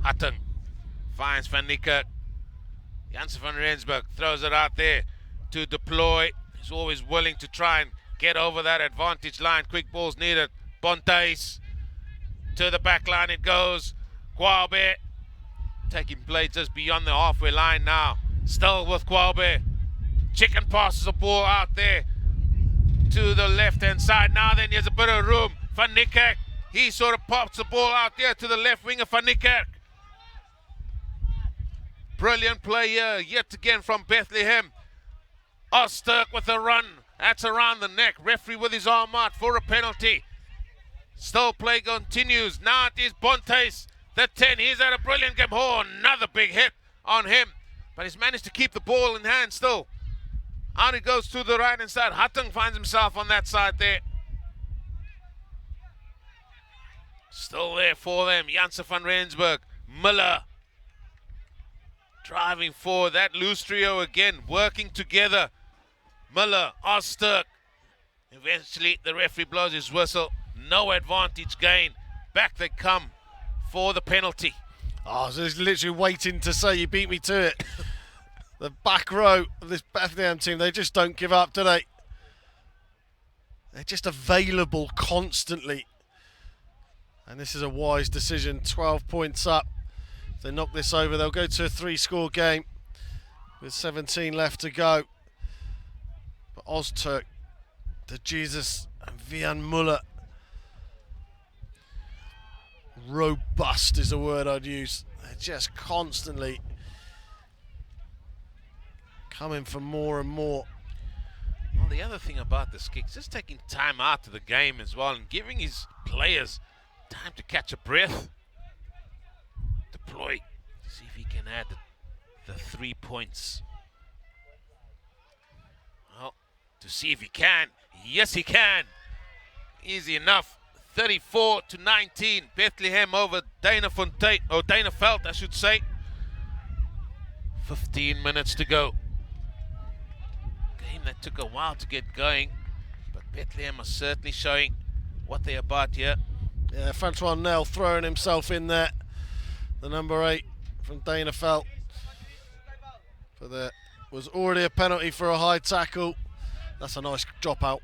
Hutton finds Van Niekerk. Janssen van Rensburg throws it out there to deploy. He's always willing to try and get over that advantage line. Quick balls needed. Bontes to the back line it goes. Kwabe taking play just beyond the halfway line now. Still with Kwabe. Chicken passes the ball out there to the left-hand side. Now then there's a bit of room. Van Niekerk, he sort of pops the ball out there to the left winger. Van Niekerk. Brilliant play here, yet again from Bethlehem. Osturk with a run. That's around the neck. Referee with his arm out for a penalty. Still play continues. Now it is Bontes, the 10. He's had a brilliant game. Oh, another big hit on him. But he's managed to keep the ball in hand still. Out he goes to the right-hand side. Hutton finds himself on that side there. Still there for them. Janssen van Rensburg. Miller. Driving forward, that loose trio again, working together. Miller, Osturk. Eventually, the referee blows his whistle. No advantage gain. Back they come for the penalty. So he's literally waiting to say, you beat me to it. The back row of this Bethlehem team, they just don't give up, do they? They're just available constantly. And this is a wise decision. 12 points up. If they knock this over, they'll go to a 3-score game with 17 left to go. But Ozturk, DeJesus and Vian Muller, robust is the word I'd use. They're just constantly coming for more and more. Well, the other thing about this kick is just taking time out of the game as well and giving his players time to catch a breath. Deploy, see if he can add the 3 points. Well, to see if he can. Yes, he can. Easy enough. 34-19. Bethlehem over Danafeld, I should say. 15 minutes to go. Game that took a while to get going, but Bethlehem are certainly showing what they're about here. Yeah, Francois Nell throwing himself in there. The number 8 from Danafeld. But there was already a penalty for a high tackle. That's a nice drop out.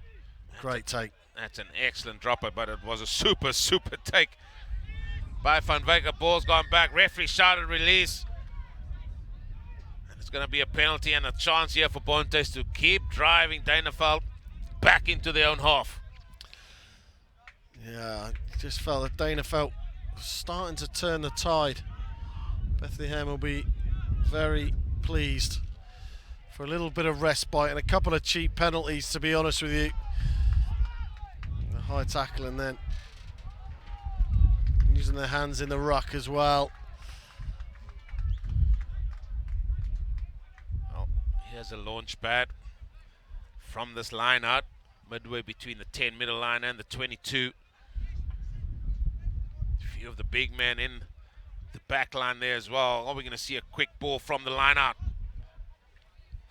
Great take. That's an excellent dropper, but it was a super take by Van Wyk. Ball's gone back. Referee shouted release. And it's going to be a penalty and a chance here for Bontes to keep driving Danafeld back into their own half. Yeah, I just felt that Danafeld was starting to turn the tide. Bethlehem will be very pleased for a little bit of respite and a couple of cheap penalties, to be honest with you. A high tackle and then using their hands in the ruck as well. Well, here's a launch pad from this line out, midway between the 10 middle line and the 22. few of the big men in the back line there as well. Are we going to see a quick ball from the line out?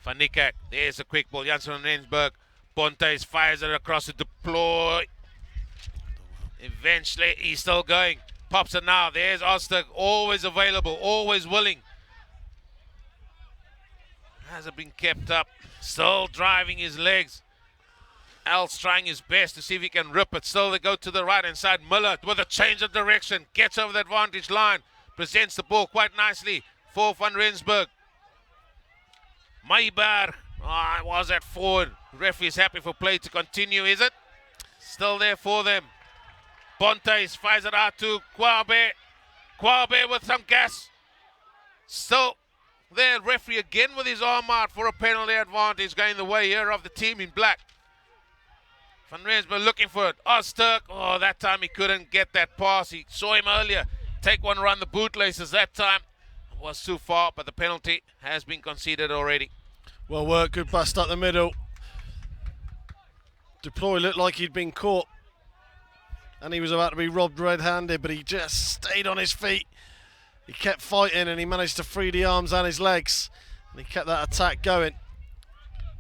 Van Niekerk, there's a quick ball. Janssen van Rensburg. Bontes fires it across the deploy. Eventually, he's still going. Pops it now. There's Oster, always available, always willing. Hasn't been kept up. Still driving his legs. Al's trying his best to see if he can rip it. Still they go to the right hand side. Miller with a change of direction. Gets over the advantage line. Presents the ball quite nicely for Van Rensburg. Mayberg. Oh, was that forward. Referee is happy for play to continue, is it? Still there for them. Bontes fires it out to Kwabe. Kwabe with some gas. Still there, referee again with his arm out for a penalty advantage going the way here of the team in black. Van Rensburg looking for it. Osterk, oh, that time he couldn't get that pass. He saw him earlier take one around the bootlaces. That time was too far, but the penalty has been conceded already. Well worked, good bust up the middle. Deploy looked like he'd been caught and he was about to be robbed red-handed, but he just stayed on his feet. He kept fighting and he managed to free the arms and his legs, and he kept that attack going.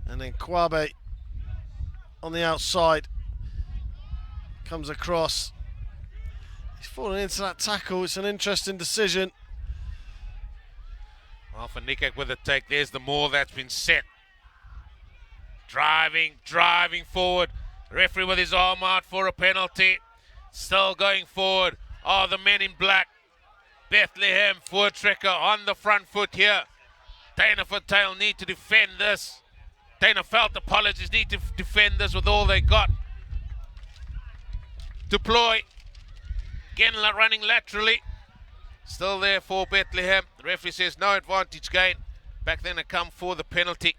And then Kwabe on the outside comes across. He's fallen into that tackle. It's an interesting decision. Well, for Nikek with the take, there's the maul that's been set. Driving forward. Referee with his arm out for a penalty. Still going forward are the men in black. Bethlehem, Voortrekker on the front foot here. Danafeld need to defend this. Danafeld, apologies, need to defend this with all they got. Deploy. Again running laterally. Still there for Bethlehem. The referee says no advantage gain. Back then to come for the penalty.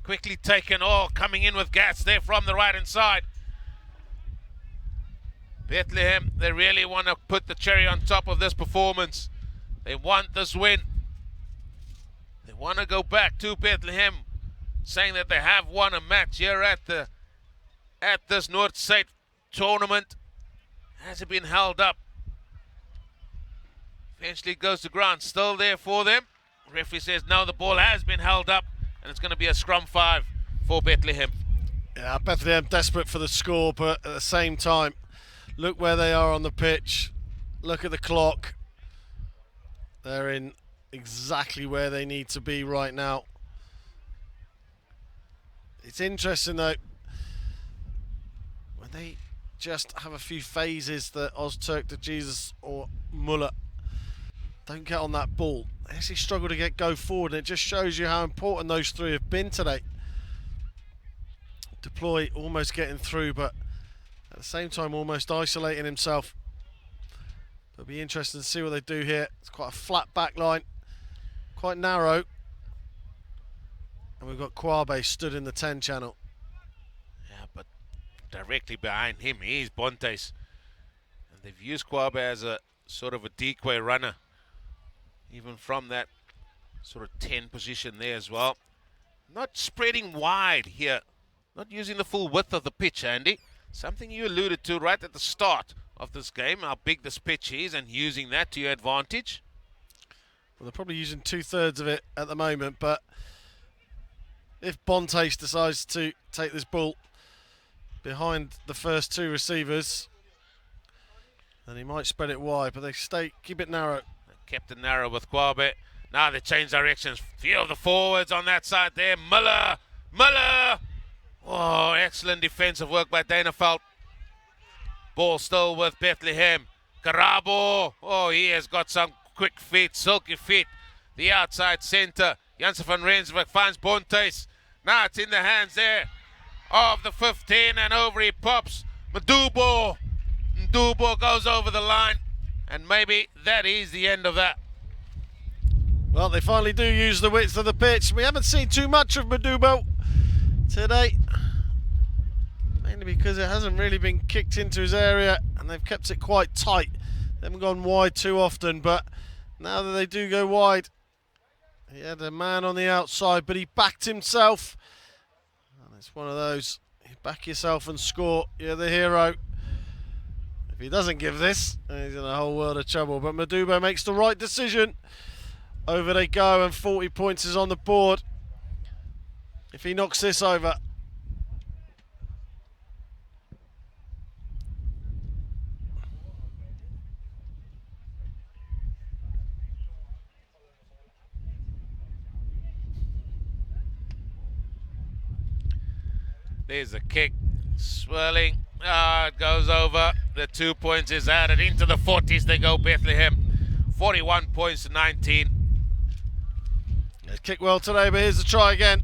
Quickly taken. Oh, coming in with gas there from the right hand side. Bethlehem, they really want to put the cherry on top of this performance. They want this win. They want to go back to Bethlehem, saying that they have won a match here at this Noord Suid tournament. Hasn't been held up. Eventually goes to ground. Still there for them. Referee says no, the ball has been held up, and it's going to be a scrum 5 for Bethlehem. Yeah, Bethlehem desperate for the score, but at the same time, look where they are on the pitch. Look at the clock. They're in exactly where they need to be right now. It's interesting though, when they just have a few phases that Ozturk to Jesus or Muller don't get on that ball, they actually struggle to go forward, and it just shows you how important those three have been today. Deploy almost getting through, but at the same time almost isolating himself. It'll be interesting to see what they do here. It's quite a flat back line, quite narrow, and we've got Kwabe stood in the 10 channel. Yeah, but directly behind him is Bontes, and they've used Kwabe as a sort of a decoy runner, even from that sort of 10 position there as well. Not spreading wide here, not using the full width of the pitch, Andy. Something you alluded to right at the start of this game, how big this pitch is, and using that to your advantage. Well, they're probably using 2/3 of it at the moment, but if Bontes decides to take this ball behind the first two receivers, then he might spread it wide, but they keep it narrow. Kept it narrow with Kwabe. Now they change directions. Few of the forwards on that side there. Miller! Oh, excellent defensive work by Danafeld. Ball still with Bethlehem. Karabo. Oh, he has got some quick feet, silky feet. The outside centre. Janssen van Rensburg finds Bontes. Now it's in the hands there of the 15, and over he pops. Ndubo goes over the line, and maybe that is the end of that. Well, they finally do use the width of the pitch. We haven't seen too much of Ndubo today, mainly because it hasn't really been kicked into his area, and they've kept it quite tight. They haven't gone wide too often, but now that they do go wide, he had a man on the outside, but he backed himself, and it's one of those Back yourself and score. You're the hero. If he doesn't give this, he's in a whole world of trouble. But Madubo makes the right decision. Over they go, and 40 points is on the board. If he knocks this over. There's a kick, swirling. It goes over. The 2 points is added into the 40s. They go Bethlehem, 41 points to 19. It's kicked well today, but here's the try again.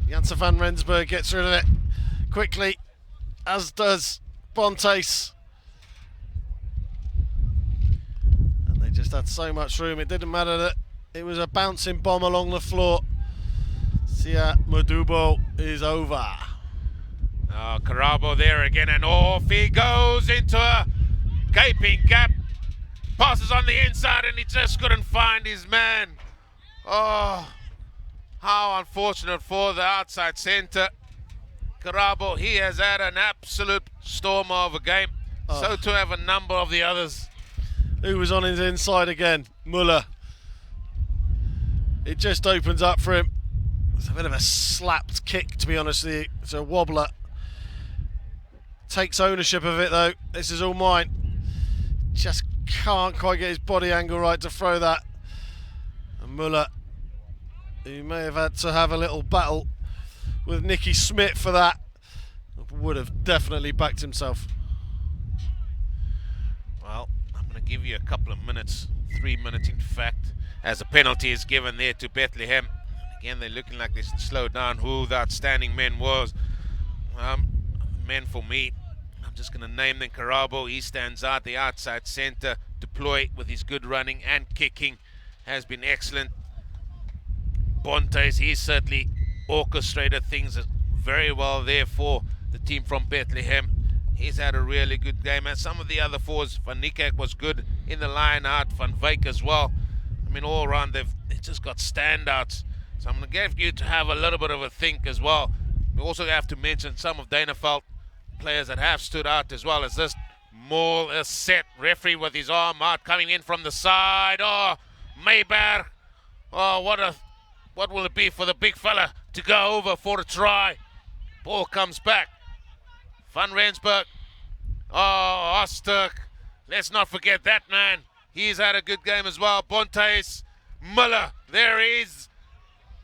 Janssen van Rensburg gets rid of it quickly, as does Bontes. And they just had so much room. It didn't matter that it was a bouncing bomb along the floor. Sia Madubo is over. Oh, Karabo there again, and off he goes into a gaping gap. Passes on the inside, and he just couldn't find his man. Oh, how unfortunate for the outside centre. Karabo, he has had an absolute storm of a game. So to have a number of the others. Who was on his inside again? Muller. It just opens up for him. It's a bit of a slapped kick, to be honest with you. It's a wobbler. Takes ownership of it, though. This is all mine. Just can't quite get his body angle right to throw that. And Muller, who may have had to have a little battle with Nicky Smith for that, would have definitely backed himself. Well, I'm going to give you a couple of minutes, 3 minutes in fact, as a penalty is given there to Bethlehem. Again, they're looking like they should slow down who the outstanding men was. Men for me, I'm just going to name them. Karabo, he stands out, the outside centre. Deploy with his good running and kicking has been excellent. Bontes, he certainly orchestrated things very well there for the team from Bethlehem. He's had a really good game, and some of the other fours, Van Niekerk was good in the line out, Van Wyk as well. I mean, all around they've just got standouts. So I'm going to give you to have a little bit of a think as well. We also have to mention some of Danafeld players that have stood out as well as this. More a set referee with his arm out, coming in from the side. Oh, Mayberg. Oh, what will it be for the big fella to go over for a try? Ball comes back. Van Rensburg. Oh, Osterk. Let's not forget that man. He's had a good game as well. Bontes. Muller. There he is.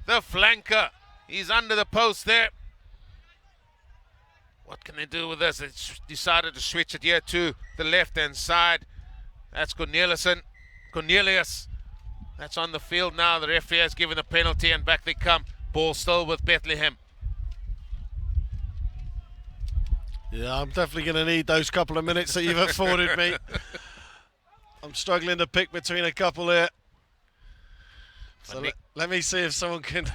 The flanker. He's under the post there. What can they do with this? They decided to switch it here to the left-hand side. That's Cornelius. That's on the field now. The referee has given a penalty, and back they come. Ball still with Bethlehem. Yeah, I'm definitely going to need those couple of minutes that you've afforded me. I'm struggling to pick between a couple here. So let me see if someone can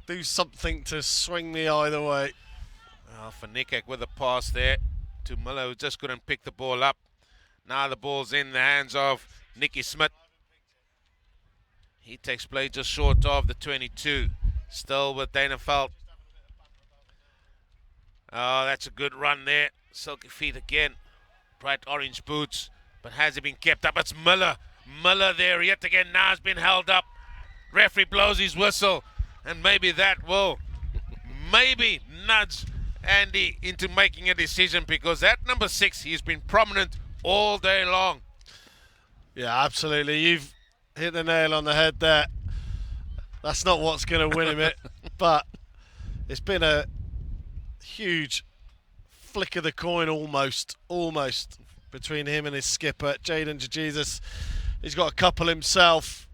do something to swing me either way. Van Niekerk with a pass there to Muller, who just couldn't pick the ball up. Now the ball's in the hands of Nicky Smith. He takes play just short of the 22. Still with Danafeld. Oh, that's a good run there. Silky feet again. Bright orange boots. But has it been kept up? It's Muller. Muller there yet again. Now has been held up. Referee blows his whistle. And maybe that will maybe nudge Andy into making a decision, because that number 6, he's been prominent all day long. Yeah, absolutely. You've hit the nail on the head there. That's not what's going to win him it, but it's been a huge flick of the coin almost between him and his skipper, Jaden Jesus. He's got a couple himself.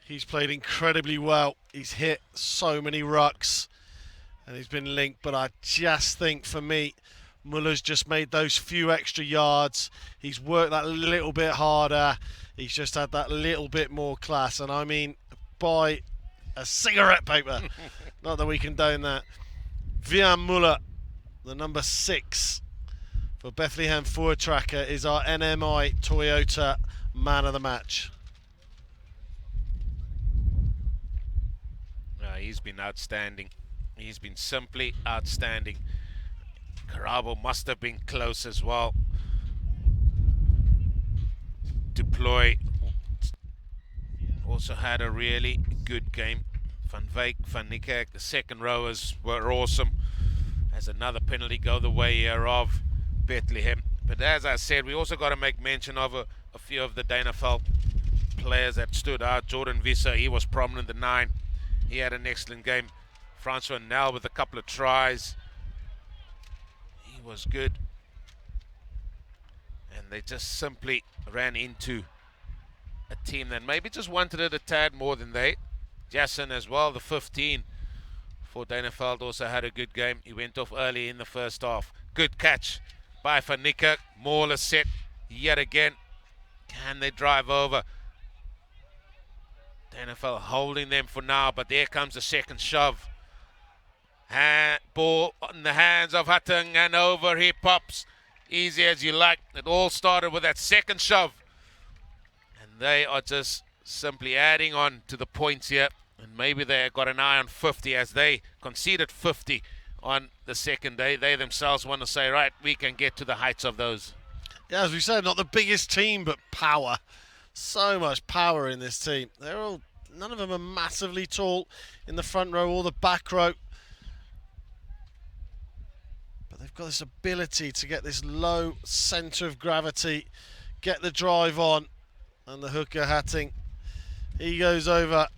He's played incredibly well. He's hit so many rucks. And he's been linked, but I just think for me, Muller's just made those few extra yards. He's worked that little bit harder. He's just had that little bit more class. And I mean, by a cigarette paper. Not that we condone that. Vian Muller, the number 6 for Bethlehem Forward Tracker, is our NMI Toyota man of the match. He's been outstanding. He's been simply outstanding. Karabo must have been close as well. Deploy also had a really good game. Van Wyk, Van Niekerk, the second rowers were awesome. As another penalty go the way here of Bethlehem. But as I said, we also got to make mention of a few of the Danafeld players that stood out. Jordan Visser, he was prominent, the 9. He had an excellent game. Francois Nel with a couple of tries. He was good. And they just simply ran into a team that maybe just wanted it a tad more than they. Jason as well, the 15 for Danafeld, also had a good game. He went off early in the first half. Good catch by Van Niekerk. Mauler set yet again. Can they drive over? Danafeld holding them for now, but there comes the second shove. Ball in the hands of Hutton, and over he pops. Easy as you like. It all started with that second shove. And they are just simply adding on to the points here. And maybe they got an eye on 50 as they conceded 50 on the second day. They themselves want to say, right, we can get to the heights of those. Yeah, as we said, not the biggest team, but power. So much power in this team. None of them are massively tall in the front row or the back row. But they've got this ability to get this low centre of gravity, get the drive on, and the hooker Hatting, he goes over.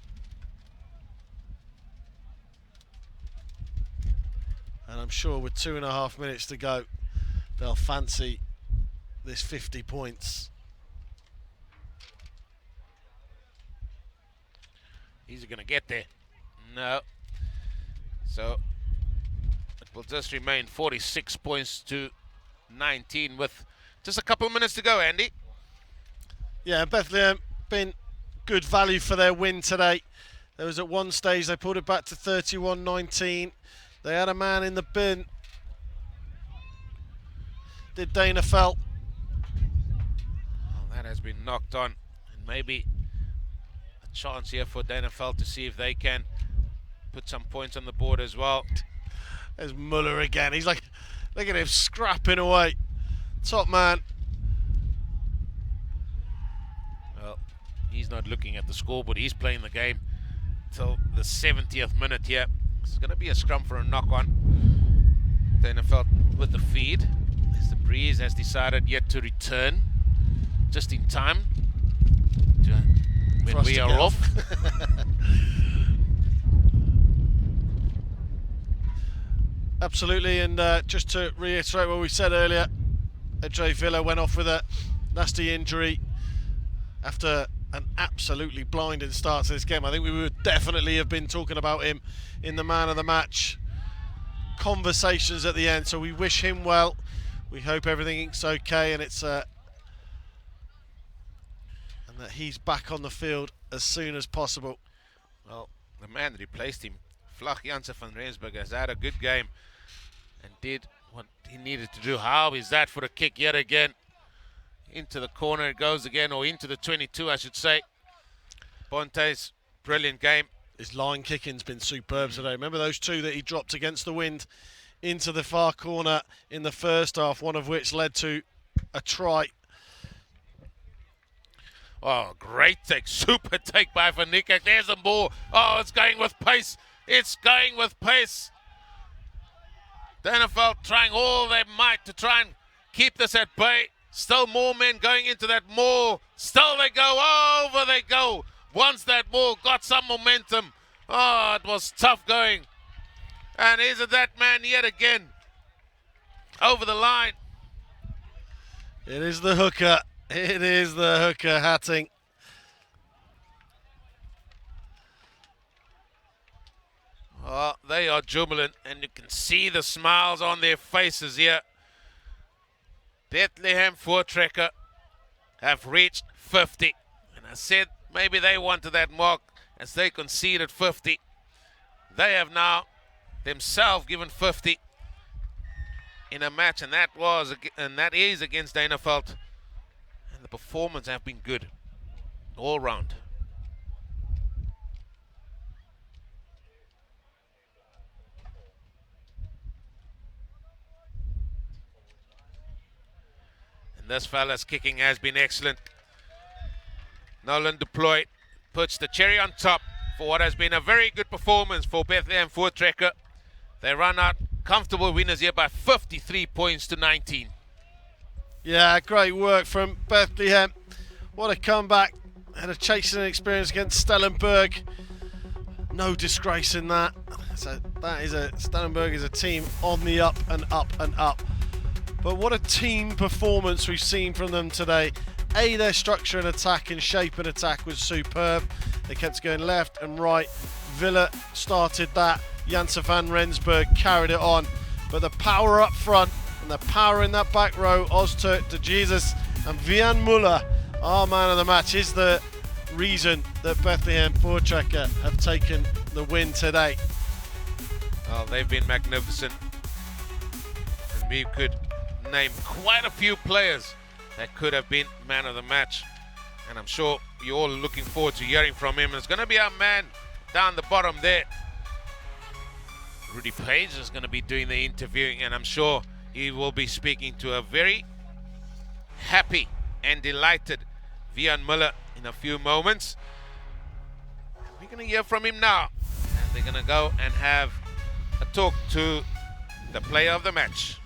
And I'm sure with 2.5 minutes to go, they'll fancy this 50 points. Is he going to get there? No. So it will just remain 46 points to 19 with just a couple of minutes to go, Andy. Yeah, Bethlehem been good value for their win today. There was at one stage they pulled it back to 31-19. They had a man in the bin. Did Danafeld. Well, that has been knocked on. And maybe a chance here for Danafeld to see if they can put some points on the board as well. There's Muller again. He's like, look at him scrapping away. Top man. Well, he's not looking at the scoreboard. He's playing the game till the 70th minute here. It's going to be a scrum for a knock-on. Danafeld with the feed. As the breeze has decided yet to return. Just in time to, when we are off. Absolutely, and just to reiterate what we said earlier, Edre Villa went off with a nasty injury after an absolutely blinding start to this game. I think we would definitely have been talking about him in the man of the match conversations at the end, so we wish him well. We hope everything's okay and it's and that he's back on the field as soon as possible. Well, the man that replaced him, Vlag Jansen van Rensburg, has had a good game and did what he needed to do. How is that for a kick yet again? Into the corner it goes again, or into the 22 I should say. Ponte's brilliant game. His line kicking's been superb today. Remember those two that he dropped against the wind into the far corner in the first half, one of which led to a try. Oh, great take, super take by Van Niekerk. There's a ball. Oh, it's going with pace. It's going with pace. Danafeld trying all their might to try and keep this at bay. Still more men going into that maul. Still they go, over they go. Once that maul got some momentum. Oh, it was tough going. And is it that man yet again? Over the line. It is the hooker. It is the hooker, Hatting. Oh, they are jubilant, and you can see the smiles on their faces here. Bethlehem Voortrekker have reached 50. And I said maybe they wanted that mark as they conceded 50. They have now themselves given 50 in a match, and that is against Danafeld. And the performance have been good all round. this fella's kicking has been excellent. Nolan deployed, puts the cherry on top for what has been a very good performance for Bethlehem Voortrekker. They run out comfortable winners here by 53 points to 19. Yeah, great work from Bethlehem. What a comeback. Had a chasing experience against Stellenberg. No disgrace in that. So Stellenberg is a team on the up and up and up. But what a team performance we've seen from them today. Their structure and attack and shape and attack was superb. They kept going left and right. Villa started that. Janssen van Rensburg carried it on. But the power up front and the power in that back row, Ozturk, De Jesus and Vian Muller, our man of the match, is the reason that Bethlehem Voortrekker have taken the win today. Well, they've been magnificent. And we could name quite a few players that could have been man of the match. And I'm sure you're all looking forward to hearing from him. It's going to be our man down the bottom there. Rudy Page is going to be doing the interviewing, and I'm sure he will be speaking to a very happy and delighted Vian Muller in a few moments. We're going to hear from him now, and they're going to go and have a talk to the player of the match.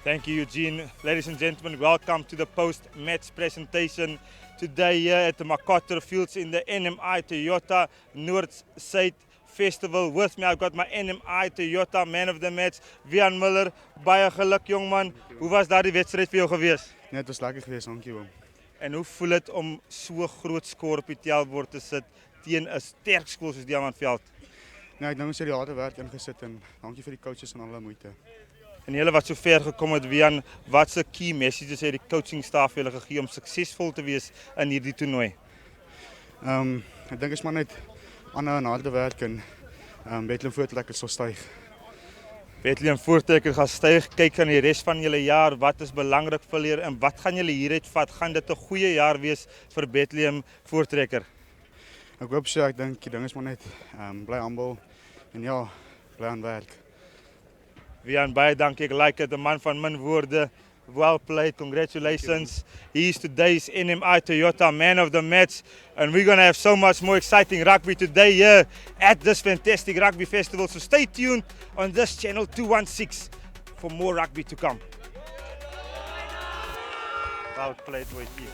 Thank you, Eugene. Ladies and gentlemen, welcome to the post-match presentation today here at the MacArthur Fields in the NMI Toyota Noord Suid Festival. With me, I've got my NMI Toyota man of the match, Vian Muller. Baie geluk, jongman. Hoe was daardie wedstrijd vir jou gewees? Nee, het was lekker geweest, dankie oom. En hoe voel het om so groot score op die tellbord te sit teen 'n sterk skool soos Danafeld? Nee, ek dink ons het die harde werk ingesit en dankie vir die coaches en alle moeite. En julle wat so ver gekom het, Vian, wat se key messages het die coaching staff julle gegee om suksesvol te wees in hierdie toernooi? Ek dink is maar net aanhou en harde werk en Bethlehem Voortrekker sal styg. Bethlehem Voortrekker gaan styg. Kyk aan die res van julle jaar, wat is belangrik vir julle en wat gaan julle hieruit vat? Gaan dit 'n goeie jaar wees vir Bethlehem Voortrekker? Ek hoop so, ek dink die ding is maar net bly humble en ja, bly aan werk. Vian, baie dankie. Ek like it, 'n man van min woorde. Well played, congratulations. He is today's NMI Toyota man of the match, and we're going to have so much more exciting rugby today here at this fantastic rugby festival. So stay tuned on this channel 216 for more rugby to come. Well played with you.